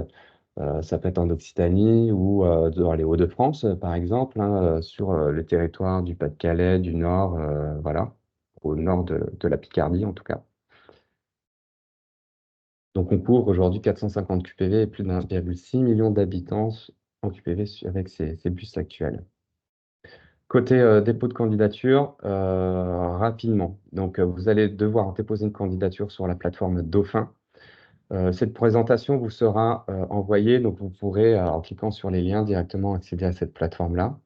ça peut être en Occitanie ou dans les Hauts-de-France, par exemple, hein, sur le territoire du Pas-de-Calais, du Nord, voilà, au nord de la Picardie en tout cas. Donc on couvre aujourd'hui 450 QPV et plus d'1,6 million d'habitants en QPV avec ces bus actuels. Côté dépôt de candidature, rapidement. Donc, vous allez devoir déposer une candidature sur la plateforme Dauphin. Cette présentation vous sera envoyée, donc vous pourrez, en cliquant sur les liens, directement accéder à cette plateforme-là.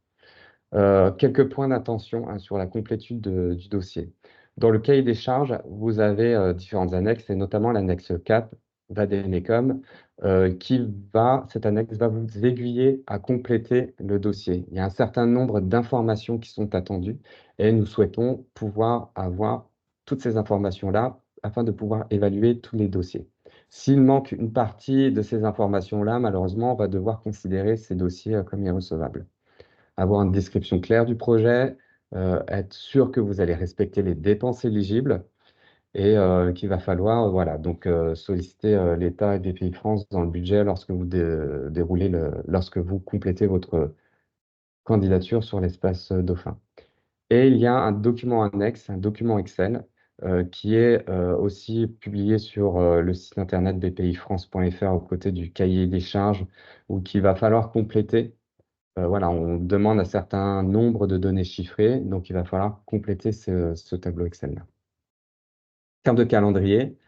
Quelques points d'attention hein, sur la complétude du dossier. Dans le cahier des charges, vous avez différentes annexes, et notamment l'annexe 4, Vademecum, cette annexe va vous aiguiller à compléter le dossier. Il y a un certain nombre d'informations qui sont attendues, et nous souhaitons pouvoir avoir toutes ces informations-là afin de pouvoir évaluer tous les dossiers. S'il manque une partie de ces informations-là, malheureusement, on va devoir considérer ces dossiers comme irrecevables. Avoir une description claire du projet, être sûr que vous allez respecter les dépenses éligibles et qu'il va falloir, voilà, donc solliciter l'État et BPIFrance dans le budget lorsque vous lorsque vous complétez votre candidature sur l'espace Dauphin. Et il y a un document annexe, un document Excel, qui est aussi publié sur le site internet bpifrance.fr aux côtés du cahier des charges, où qu'il va falloir compléter. Voilà, on demande un certain nombre de données chiffrées, donc il va falloir compléter ce tableau Excel-là. En termes de calendrier,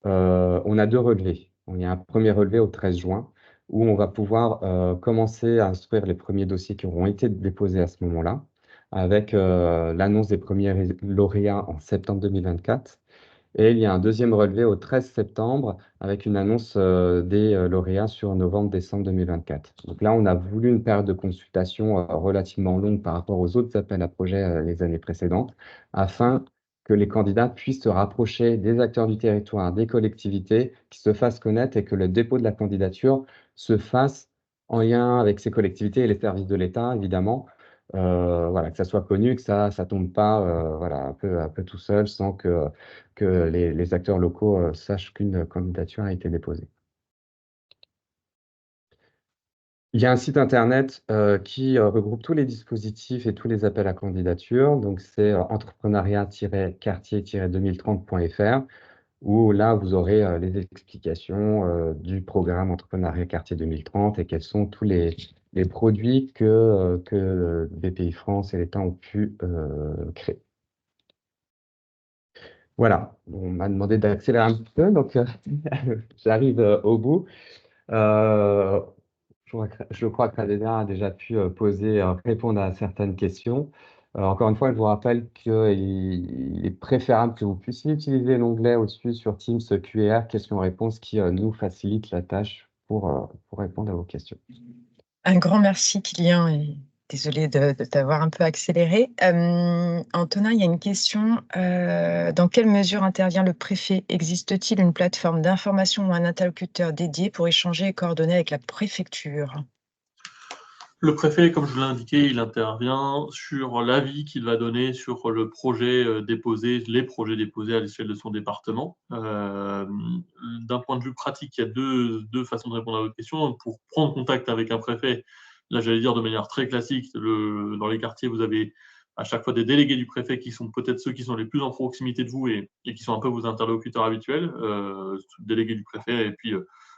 on a 2 relevés. Il y a un premier relevé au 13 juin, où on va pouvoir commencer à instruire les premiers dossiers qui auront été déposés à ce moment-là, avec l'annonce des premiers lauréats en septembre 2024. Et il y a un deuxième relevé au 13 septembre avec une annonce des lauréats sur novembre-décembre 2024. Donc là, on a voulu une période de consultation relativement longue par rapport aux autres appels à projets les années précédentes, afin que les candidats puissent se rapprocher des acteurs du territoire, des collectivités, qui se fassent connaître et que le dépôt de la candidature se fasse en lien avec ces collectivités et les services de l'État, évidemment. Voilà, que ça soit connu, que ça tombe pas, voilà, un peu tout seul sans que les acteurs locaux, sachent qu'une candidature a été déposée. Il y a un site internet, qui, regroupe tous les dispositifs et tous les appels à candidature. Donc c'est, entrepreneuriat-quartier-2030.fr où là, vous aurez, les explications, du programme Entrepreneuriat Quartier 2030 et quels sont tous les produits que BPI France et l'État ont pu, créer. Voilà, on m'a demandé d'accélérer un petit peu, donc j'arrive, au bout. Heu, je crois que Fadela a déjà pu, répondre à certaines questions. Encore une fois, je vous rappelle qu'il est préférable que vous puissiez utiliser l'onglet au-dessus sur Teams Q&A, questions-réponses, qui, nous facilite la tâche pour répondre à vos questions. Un grand merci, Kylian, et désolée de t'avoir un peu accéléré. Antonin, il y a une question. Dans quelle mesure intervient le préfet? Existe-t-il une plateforme d'information ou un interlocuteur dédié pour échanger et coordonner avec la préfecture? Le préfet, comme je l'ai indiqué, il intervient sur l'avis qu'il va donner sur le projet déposé, les projets déposés à l'échelle de son département. D'un point de vue pratique, il y a deux façons de répondre à votre question. Pour prendre contact avec un préfet, là j'allais dire de manière très classique, dans les quartiers, vous avez à chaque fois des délégués du préfet qui sont peut-être ceux qui sont les plus en proximité de vous et qui sont un peu vos interlocuteurs habituels, délégués du préfet et puis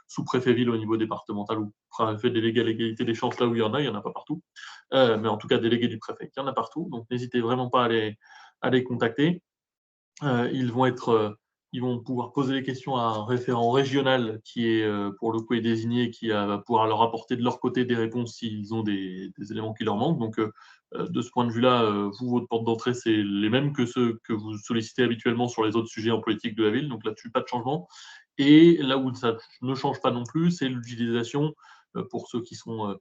sous-préfet ville au niveau départemental ou préfet délégué à l'égalité des chances là où il y en a pas partout. Mais en tout cas, délégué du préfet, il y en a partout. Donc, n'hésitez vraiment pas à les contacter. Ils vont pouvoir poser les questions à un référent régional qui est, pour le coup, est désigné, qui va pouvoir leur apporter de leur côté des réponses s'ils ont des éléments qui leur manquent. Donc, de ce point de vue-là, vous, votre porte d'entrée, c'est les mêmes que ceux que vous sollicitez habituellement sur les autres sujets en politique de la ville. Donc là-dessus, pas de changement. Et là où ça ne change pas non plus, c'est l'utilisation, pour ceux qui sont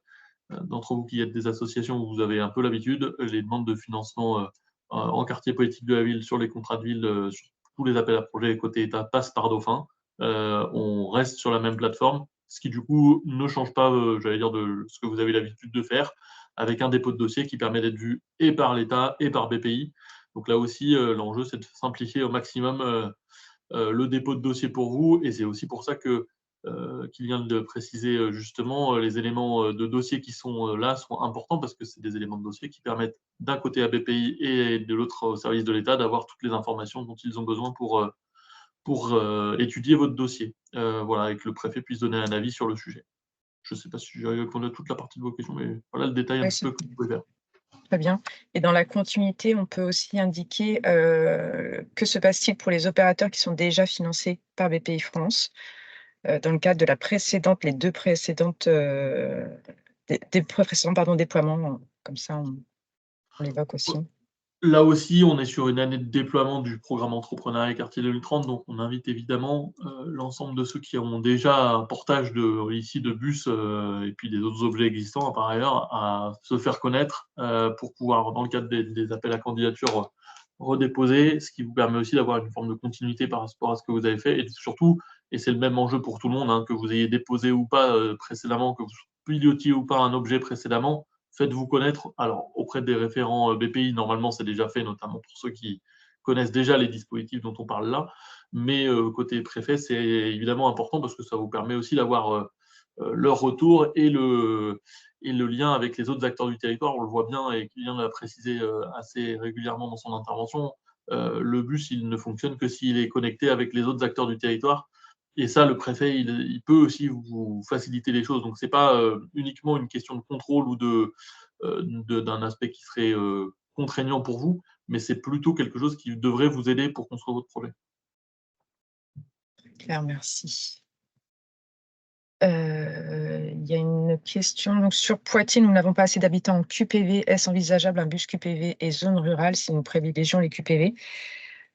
d'entre vous qui êtes des associations où vous avez un peu l'habitude, les demandes de financement en quartier politique de la ville sur les contrats de ville, sur tous les appels à projets côté État passent par Dauphin. On reste sur la même plateforme, ce qui du coup ne change pas, j'allais dire, de ce que vous avez l'habitude de faire, avec un dépôt de dossier qui permet d'être vu et par l'État et par BPI. Donc là aussi, l'enjeu, c'est de simplifier au maximum le dépôt de dossier pour vous. Et c'est aussi pour ça que, qu'il vient de préciser justement, les éléments de dossier qui sont là sont importants parce que c'est des éléments de dossier qui permettent d'un côté à BPI et de l'autre au service de l'État d'avoir toutes les informations dont ils ont besoin pour étudier votre dossier. Voilà, et que le préfet puisse donner un avis sur le sujet. Je ne sais pas si j'ai répondu à toute la partie de vos questions, mais voilà le détail un Ouais, petit peu que vous pouvez faire. très bien. Et dans la continuité, on peut aussi indiquer, que se passe-t-il pour les opérateurs qui sont déjà financés par BPI France? Dans le cadre de les 2 précédentes, des précédents, pardon, déploiements, comme ça on l'évoque aussi. Là aussi, on est sur une année de déploiement du programme Entrepreneuriat Quartier 2030, donc on invite évidemment l'ensemble de ceux qui ont déjà un portage ici de bus et puis des autres objets existants par ailleurs à se faire connaître pour pouvoir, dans le cadre des appels à candidature, redéposer, ce qui vous permet aussi d'avoir une forme de continuité par rapport à ce que vous avez fait et surtout, et c'est le même enjeu pour tout le monde, hein, que vous ayez déposé ou pas précédemment, que vous pilotiez ou pas un objet précédemment, faites-vous connaître. Alors, auprès des référents BPI, normalement, c'est déjà fait, notamment pour ceux qui connaissent déjà les dispositifs dont on parle là. Mais côté préfet, c'est évidemment important parce que ça vous permet aussi d'avoir leur retour et le lien avec les autres acteurs du territoire. On le voit bien et Kylian l'a précisé assez régulièrement dans son intervention. Le bus, il ne fonctionne que s'il est connecté avec les autres acteurs du territoire. Et ça, le préfet, il peut aussi vous faciliter les choses. Donc, ce n'est pas uniquement une question de contrôle ou d'un aspect qui serait contraignant pour vous, mais c'est plutôt quelque chose qui devrait vous aider pour construire votre projet. Claire, merci. Il y a une question donc sur Poitiers, nous n'avons pas assez d'habitants en QPV. Est-ce envisageable un bus QPV et zone rurale si nous privilégions les QPV?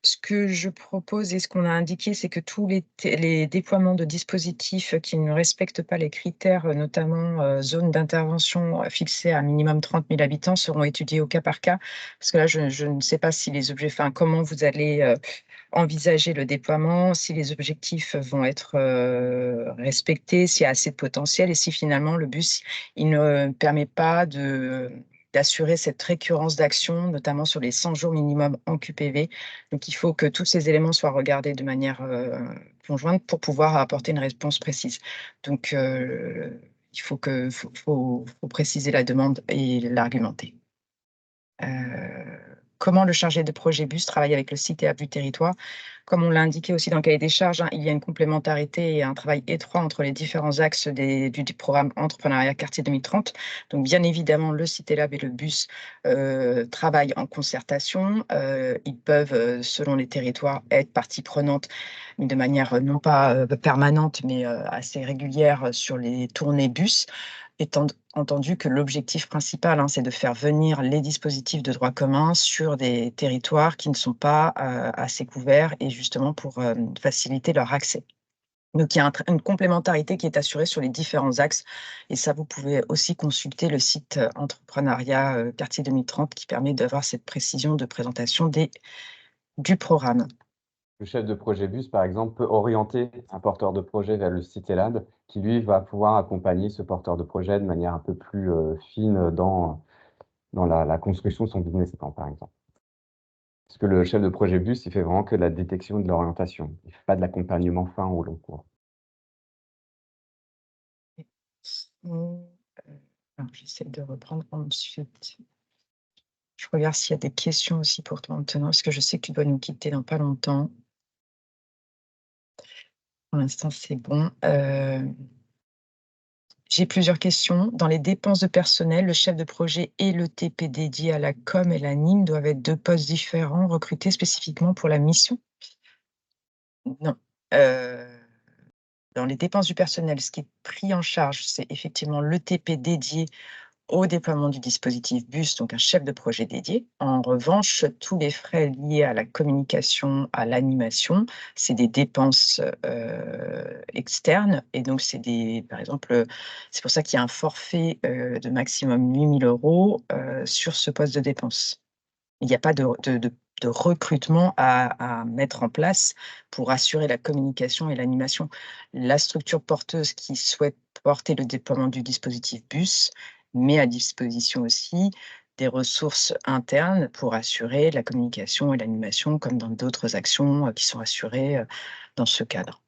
Ce que je propose et ce qu'on a indiqué, c'est que tous les déploiements de dispositifs qui ne respectent pas les critères, notamment, zone d'intervention, fixée à minimum 30 000 habitants seront étudiés au cas par cas. Parce que là, je ne sais pas si les objets enfin, comment vous allez, envisager le déploiement, si les objectifs vont être, respectés, s'il y a assez de potentiel et si finalement le bus, il ne permet pas d'assurer cette récurrence d'action, notamment sur les 100 jours minimum en QPV. Donc il faut que tous ces éléments soient regardés de manière, conjointe pour pouvoir apporter une réponse précise. Donc il faut préciser la demande et l'argumenter. Comment le chargé de projet bus travaille avec le CITEAB du territoire? Comme on l'a indiqué aussi dans le cahier des charges, hein, il y a une complémentarité et un travail étroit entre les différents axes du programme Entrepreneuriat Quartier 2030. Donc bien évidemment, le CITELAB et le bus travaillent en concertation. Ils peuvent, selon les territoires, être partie prenante, mais de manière non pas permanente, mais assez régulière sur les tournées bus. Étant entendu que l'objectif principal, hein, c'est de faire venir les dispositifs de droit commun sur des territoires qui ne sont pas, assez couverts et justement pour, faciliter leur accès. Donc il y a une complémentarité qui est assurée sur les différents axes et ça, vous pouvez aussi consulter le site, Entrepreneuriat, Quartier 2030 qui permet d'avoir cette précision de présentation du programme. Le chef de projet bus, par exemple, peut orienter un porteur de projet vers le CITELAB qui, lui, va pouvoir accompagner ce porteur de projet de manière un peu plus, fine dans la construction de son business plan, par exemple. Parce que le chef de projet bus, il fait vraiment que de la détection et de l'orientation. Il ne fait pas de l'accompagnement fin ou long cours. Mmh, alors j'essaie de reprendre ensuite. Je regarde s'il y a des questions aussi pour toi maintenant, parce que je sais que tu dois nous quitter dans pas longtemps. Pour l'instant, c'est bon. J'ai plusieurs questions. Dans les dépenses de personnel, le chef de projet et le TP dédié à la com et l'anime doivent être 2 postes différents recrutés spécifiquement pour la mission? Non. Heu, dans les dépenses du personnel, ce qui est pris en charge, c'est effectivement le TP dédié au déploiement du dispositif bus, donc un chef de projet dédié. En revanche, tous les frais liés à la communication, à l'animation, c'est des dépenses, externes et donc c'est par exemple, c'est pour ça qu'il y a un forfait, de maximum 8 000 € sur ce poste de dépense. Il n'y a pas de recrutement à mettre en place pour assurer la communication et l'animation. La structure porteuse qui souhaite porter le déploiement du dispositif bus met à disposition aussi des ressources internes pour assurer la communication et l'animation comme dans d'autres actions, qui sont assurées, dans ce cadre.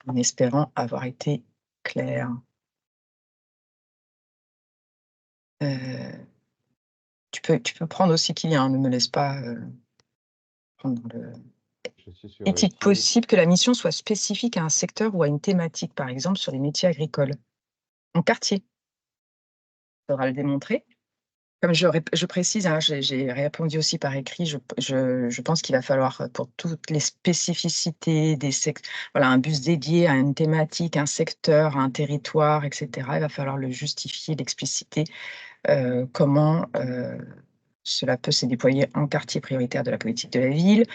En espérant avoir été claire. Heu, tu peux prendre aussi Kylian, ne me laisse pas, prendre le Je suis sur le Est-il site. possible que la mission soit spécifique à un secteur ou à une thématique, par exemple sur les métiers agricoles? En quartier, il faudra le démontrer. Comme je précise, hein, j'ai répondu aussi par écrit, je pense qu'il va falloir, pour toutes les spécificités des voilà, un bus dédié à une thématique, un secteur, un territoire et cetera, il va falloir le justifier, l'expliciter, comment, cela peut se déployer en quartier prioritaire de la politique de la ville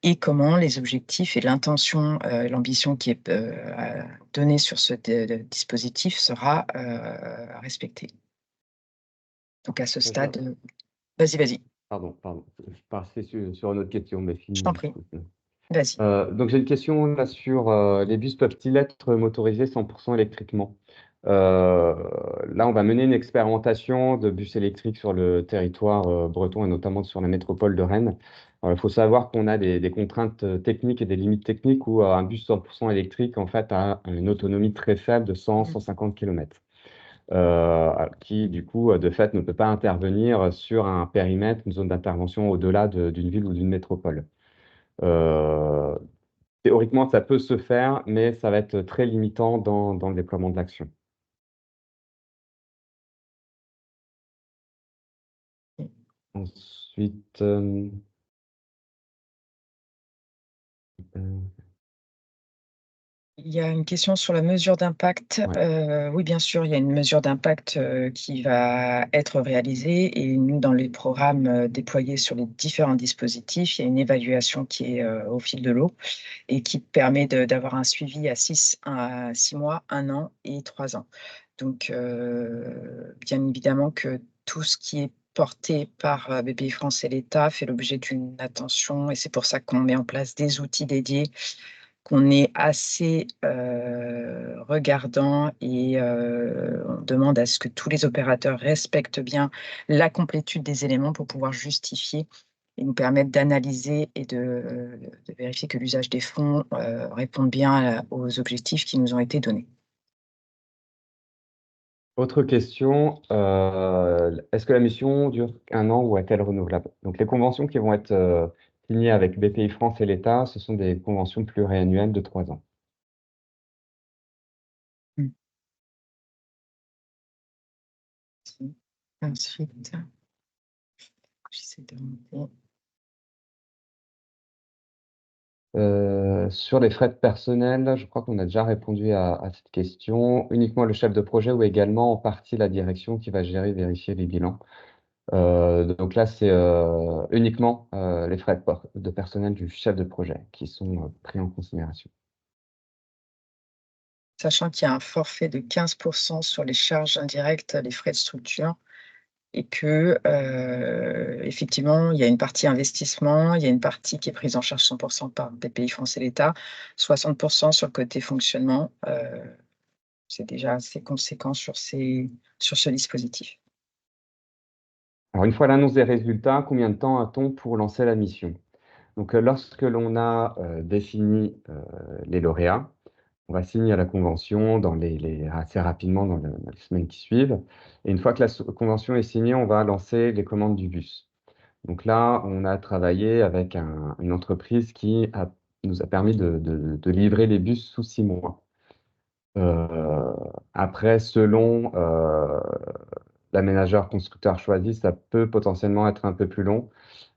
et comment les objectifs et l'intention, l'ambition qui est, donnée sur ce dispositif sera, respectée. Donc à ce Ça, je stade, vas-y, vas-y, pardon, je passais sur une autre question, mais je t'en finis. prie, vas-y. Donc j'ai une question là sur, les bus peuvent-ils être motorisés 100 électriquement? Là, on va mener une expérimentation de bus électriques sur le territoire, breton et notamment sur la métropole de Rennes. Il faut savoir qu'on a des contraintes, techniques et des limites techniques où, un bus 100 électrique, en fait, a une autonomie très faible de 100-150 km, qui du coup, de fait, ne peut pas intervenir sur un périmètre, une zone d'intervention au-delà d'une ville ou d'une métropole. Heu, Théoriquement, ça peut se faire, mais ça va être très limitant dans le déploiement de l'action. Ensuite, heu Il y a une question sur la mesure d'impact. Ouais. Oui, bien sûr, il y a une mesure d'impact, qui va être réalisée et nous, dans les programmes, déployés sur les différents dispositifs, il y a une évaluation qui est, au fil de l'eau et qui permet d'avoir un suivi à 6 mois, 1 an et 3 ans. Donc, bien évidemment que tout ce qui est porté par, BPIFrance et l'État fait l'objet d'une attention et c'est pour ça qu'on met en place des outils dédiés, qu'on est assez, regardant et on demande à ce que tous les opérateurs respectent bien la complétude des éléments pour pouvoir justifier et nous permettre d'analyser et de vérifier que l'usage des fonds, réponde bien aux objectifs qui nous ont été donnés. Autre question, est-ce que la mission dure 1 an ou est-elle renouvelable? Donc les conventions qui vont être, signées avec BPIFrance et l'État, ce sont des conventions pluriannuelles de 3 ans. Mmh. Si. Ensuite, j'essaie de remonter. Sur les frais de personnel, je crois qu'on a déjà répondu à cette question. Uniquement le chef de projet ou également en partie la direction qui va gérer et vérifier les bilans? Donc là, c'est, uniquement, les frais de personnel du chef de projet qui sont, pris en considération. Sachant qu'il y a un forfait de 15 sur les charges indirectes, les frais de structure et que, effectivement, il y a une partie investissement, il y a une partie qui est prise en charge 100 par BPIFrance et l'État, 60 sur le côté fonctionnement, c'est déjà assez conséquent sur ce dispositif. Alors une fois l'annonce des résultats, combien de temps a-t-on pour lancer la mission? Donc, lorsque l'on a, défini, les lauréats, on va signer la convention assez rapidement dans les semaines qui suivent et une fois que la convention est signée, on va lancer les commandes du bus. Donc là, on a travaillé avec une entreprise qui nous a permis de livrer les bus sous 6 mois. Après selon, l'aménageur constructeur choisi, ça peut potentiellement être un peu plus long,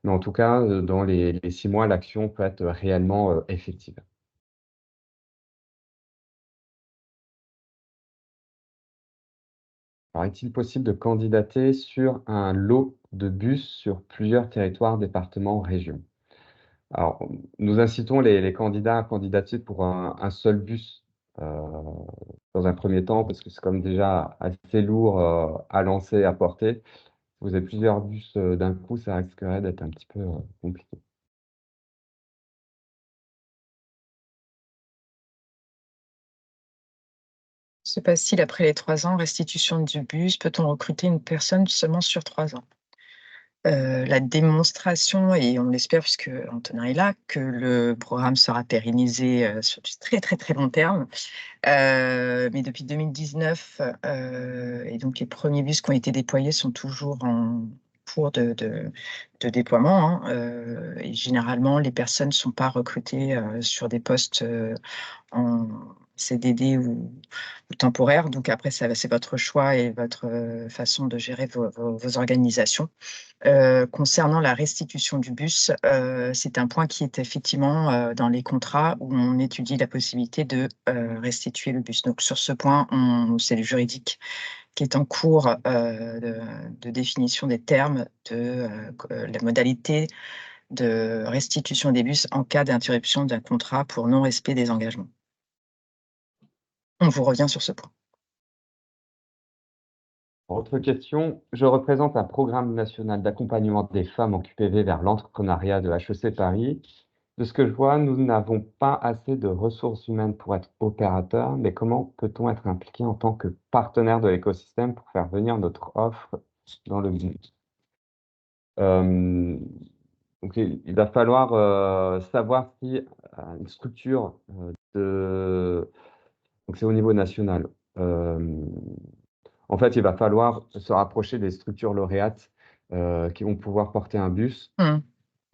mais en tout cas, dans les 6 mois, l'action peut être réellement, effective. Alors, est-il possible de candidater sur un lot de bus sur plusieurs territoires, départements, régions? Alors, nous incitons les candidats à candidater pour un seul bus, dans un premier temps, parce que c'est comme déjà assez lourd, à lancer, à porter. Si vous avez plusieurs bus, d'un coup, ça risquerait d'être un petit peu, compliqué. Se passe-t-il après les 3 ans, restitution du bus? Peut-on recruter une personne seulement sur 3 ans? La démonstration et on l'espère puisque Antonin est là, que le programme sera pérennisé, sur du très, très, très long terme. Mais depuis 2019, et donc les premiers bus qui ont été déployés sont toujours en cours de déploiement, hein, et généralement les personnes ne sont pas recrutées, sur des postes, en CDD ou temporaire. Donc après ça c'est votre choix et votre, façon de gérer vos organisations. Concernant la restitution du bus, c'est un point qui est effectivement, dans les contrats où on étudie la possibilité de, restituer le bus. Donc sur ce point, c'est le juridique qui est en cours, de définition des termes de, la modalité de restitution des bus en cas d'interruption d'un contrat pour non-respect des engagements. On vous revient sur ce point. Autre question, je représente un programme national d'accompagnement des femmes en QPV vers l'entrepreneuriat de HEC Paris. De ce que je vois, nous n'avons pas assez de ressources humaines pour être opérateurs, mais comment peut-on être impliqué en tant que partenaire de l'écosystème pour faire venir notre offre dans le but? Hem, donc il va falloir, savoir si, une structure, donc c'est au niveau national. Hem, En fait, il va falloir se rapprocher des structures lauréates, qui vont pouvoir porter un bus,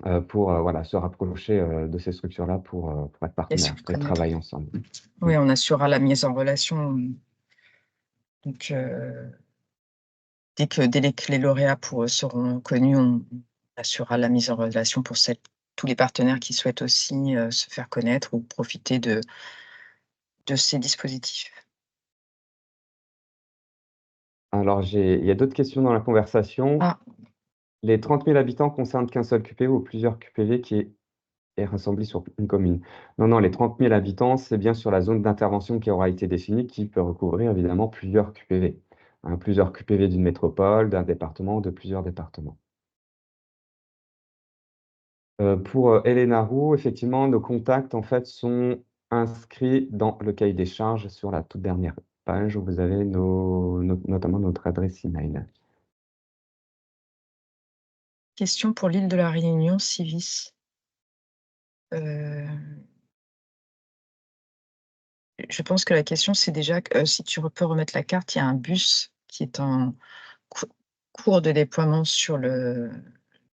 Mmh. pour, voilà, se rapprocher, de ces structures-là pour être Et partenaires sur et connaître. travailler ensemble. Mmh. Oui, on assurera la mise en relation, donc dès que les lauréats seront connus, on assurera la mise en relation pour tous les partenaires qui souhaitent aussi, se faire connaître ou profiter de ces dispositifs? Alors il y a d'autres questions dans la conversation. Ah, Les 30 000 habitants concernent qu'un seul QPV ou plusieurs QPV qui est rassemblé sur une commune? Non, non, les 30 000 habitants, c'est bien sur la zone d'intervention qui aura été définie, qui peut recouvrir évidemment plusieurs QPV, hein, plusieurs QPV d'une métropole, d'un département ou de plusieurs départements. Pour, Helena Roux, effectivement, nos contacts, en fait, sont inscrits dans le cahier des charges sur la toute dernière page où vous avez notamment notre adresse email. question pour l'île de la Réunion, Civis. Je pense que la question, c'est déjà que, si tu peux remettre la carte, il y a un bus qui est en cou cours de déploiement sur l'île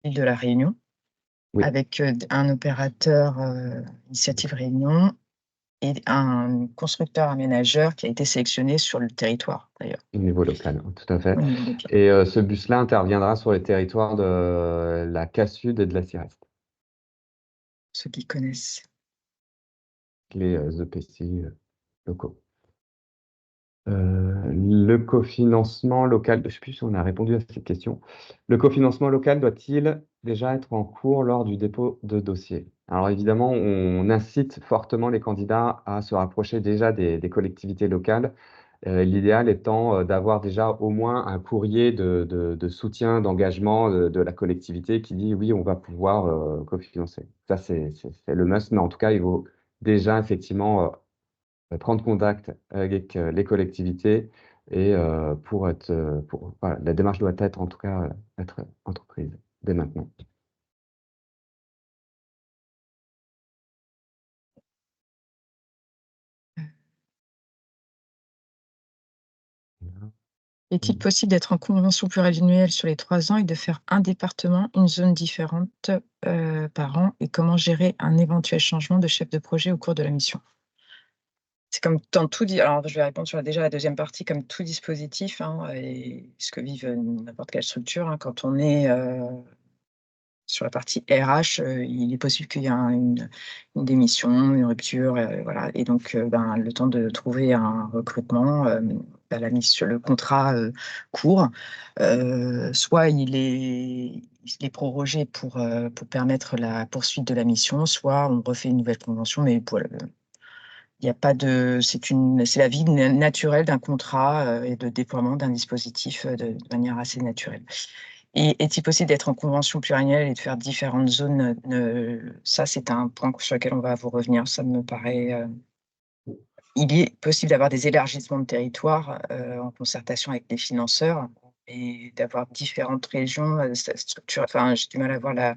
de la Réunion Oui, avec, un opérateur, Initiative Réunion et un constructeur aménageur qui a été sélectionné sur le territoire d'ailleurs, au niveau local, tout à fait. au niveau local. Et ce bus-là interviendra sur les territoires de la Casse-Sud et de la Sireste, Ceux qui connaissent. les, EPCI, locaux. Le cofinancement local, je ne sais plus si on a répondu à cette question. Le cofinancement local doit-il déjà être en cours lors du dépôt de dossier? Alors évidemment, on incite fortement les candidats à se rapprocher déjà des collectivités locales. L'idéal étant, d'avoir déjà au moins un courrier de soutien, d'engagement, de la collectivité qui dit: «Oui, on va pouvoir, cofinancer». Ça, c'est le must, mais en tout cas, il vaut déjà effectivement, prendre contact avec, les collectivités et voilà, la démarche doit être en tout cas, être entreprise dès maintenant. Voilà. Est-il Mmh. possible d'être en convention pluriannuelle sur les 3 ans et de faire un département, une zone différente, par an? Et comment gérer un éventuel changement de chef de projet au cours de la mission? C'est comme dans tout di alors je vais répondre sur déjà la deuxième partie, comme tout dispositif, hein, et ce que vivent, n'importe quelle structure, hein. Quand on est, sur la partie RH, il est possible qu'il y ait une démission, une rupture, voilà, et donc ben, le temps de trouver un recrutement, bah, la mise sur le contrat, court. Soit il est prorogé pour permettre la poursuite de la mission, soit on refait une nouvelle convention, mais voilà, il y a pas de c'est la vie naturelle d'un contrat, et de déploiement d'un dispositif, de manière assez naturelle. Et est-il possible d'être en convention pluriannuelle et de faire différentes zones? Ça, c'est un point sur lequel on va vous revenir. Ça me paraît, il est possible d'avoir des élargissements de territoire, en concertation avec les financeurs et d'avoir différentes régions, ça structure enfin, j'ai du mal à voir la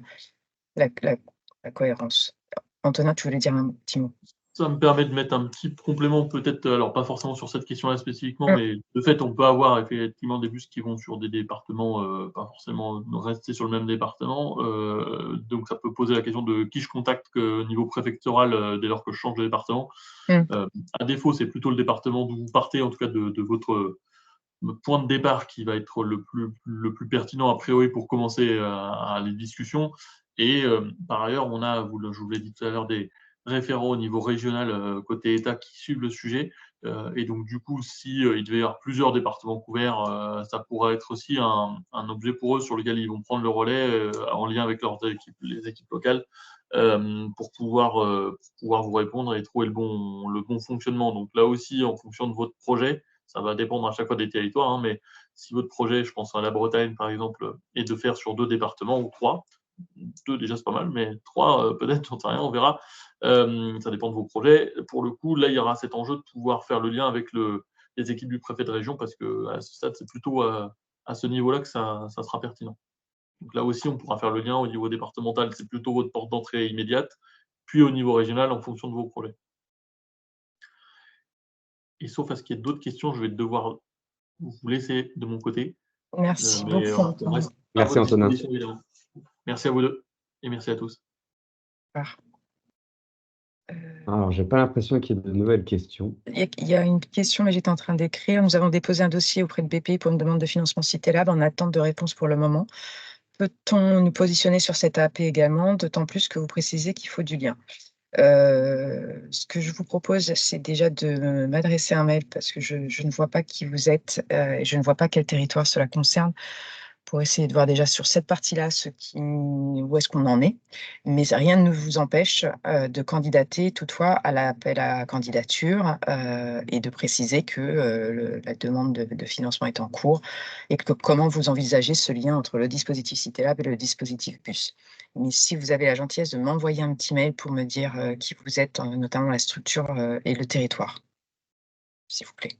la cohérence. Antonin, tu voulais dire un petit mot? Ça me permet de mettre un petit complément peut-être, alors pas forcément sur cette question-là spécifiquement, Mmh, mais de fait, on peut avoir effectivement des bus qui vont sur des départements, pas forcément rester sur le même département. Donc ça peut poser la question de qui je contacte au niveau préfectoral, dès lors que je change de département. mmh. Heu, à défaut, c'est plutôt le département d'où vous partez, en tout cas de votre point de départ qui va être le plus pertinent a priori pour commencer les discussions. Et par ailleurs, je vous l'ai dit tout à l'heure, des référents au niveau régional côté État qui suivent le sujet. Et donc du coup, si il devait y avoir plusieurs départements couverts, ça pourrait être aussi un objet pour eux sur lequel ils vont prendre le relais en lien avec leurs équipes, les équipes locales, pour pouvoir vous répondre et trouver le bon fonctionnement. Donc là aussi, en fonction de votre projet, ça va dépendre à chaque fois des territoires, hein, mais si votre projet, je pense à la Bretagne par exemple, est de faire sur 2 départements ou 3, 2 déjà c'est pas mal, mais 3 peut-être, j'en sais rien, on verra. Ça dépend de vos projets. Pour le coup, là, il y aura cet enjeu de pouvoir faire le lien avec les équipes du préfet de région parce qu'à ce stade, c'est plutôt à ce niveau-là que ça sera pertinent. Donc là aussi, on pourra faire le lien au niveau départemental, c'est plutôt votre porte d'entrée immédiate, puis au niveau régional en fonction de vos projets. Et sauf à ce qu'il y ait d'autres questions, je vais devoir vous laisser de mon côté. Merci Mais beaucoup, on Antonin. reste à Merci votre Antonin. disposition évidemment. Merci à vous 2 et merci à tous. Alors j'ai pas l'impression qu'il y ait de nouvelles questions. Il y a une question, mais j'étais en train d'écrire. Nous avons déposé un dossier auprès de BPI pour une demande de financement CitéLab en attente de réponse pour le moment. Peut-on nous positionner sur cette AP également, d'autant plus que vous précisez qu'il faut du lien? Ce que je vous propose, c'est déjà de m'adresser un mail parce que je ne vois pas qui vous êtes, et je ne vois pas quel territoire cela concerne, pour essayer de voir déjà sur cette partie-là où est-ce qu'on en est. Mais rien ne vous empêche, de candidater toutefois à l'appel à candidature, et de préciser que, la demande de financement est en cours et que comment vous envisagez ce lien entre le dispositif CitéLab et le dispositif BUS. Mais si vous avez la gentillesse de m'envoyer un petit mail pour me dire, qui vous êtes, notamment la structure, et le territoire, s'il vous plaît.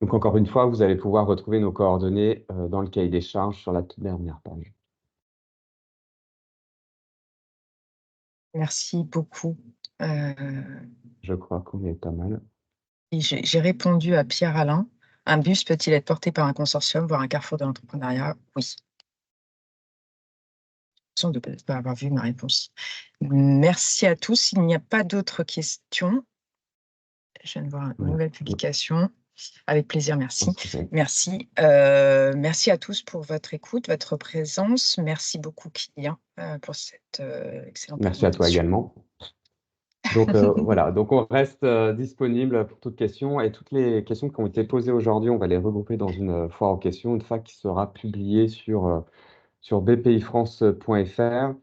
Donc encore une fois, vous allez pouvoir retrouver nos coordonnées dans le cahier des charges sur la toute dernière page. Merci beaucoup. Je crois qu'on est pas mal. Et j'ai répondu à Pierre Alain. Un bus peut-il être porté par un consortium, voire un carrefour de l'entrepreneuriat? Oui. De ne pas avoir vu ma réponse. Merci à tous. Il n'y a pas d'autres questions. Je viens de voir une nouvelle publication. Avec plaisir, merci. Merci. Merci à tous pour votre écoute, votre présence. Merci beaucoup, Kylian, pour cette excellente Merci à toi présentation. également. Donc voilà, donc on reste disponible pour toutes questions et toutes les questions qui ont été posées aujourd'hui, on va les regrouper dans une foire aux questions, une fois qui sera publiée sur bpifrance.fr.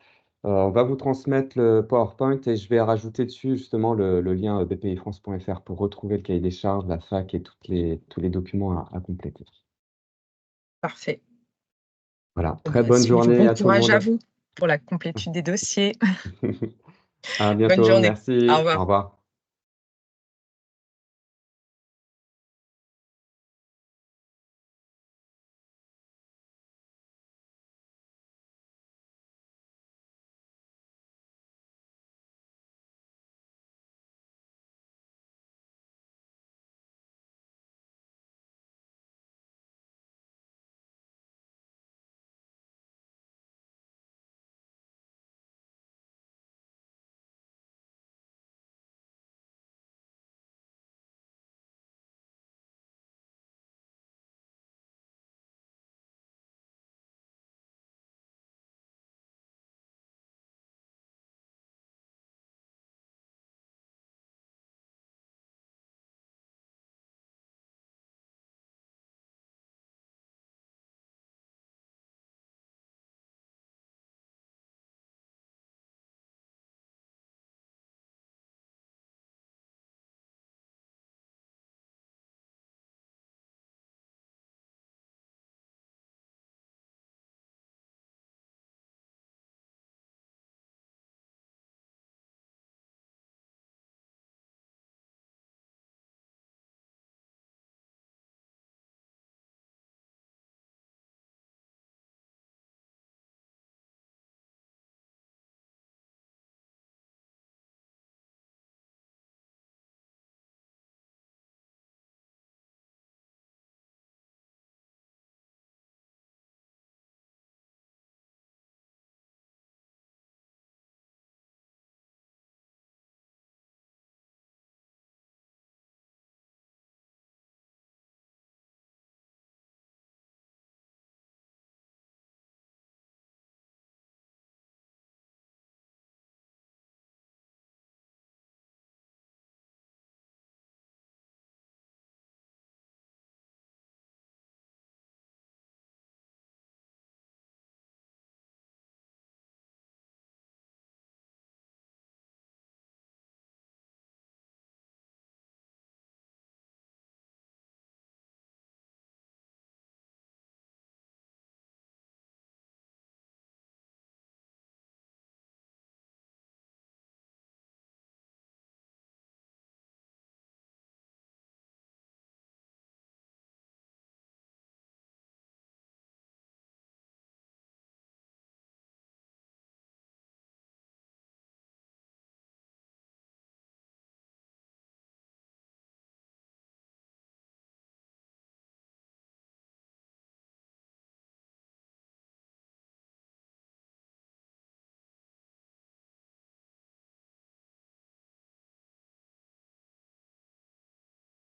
On va vous transmettre le PowerPoint et je vais rajouter dessus justement le lien bpifrance.fr pour retrouver le cahier des charges, la fac et tous les documents à compléter. Parfait. Voilà, très bonne Bon journée à tout le courage à monde. vous pour la complétude des dossiers. À Bonne bientôt, journée. merci, Au revoir. au revoir.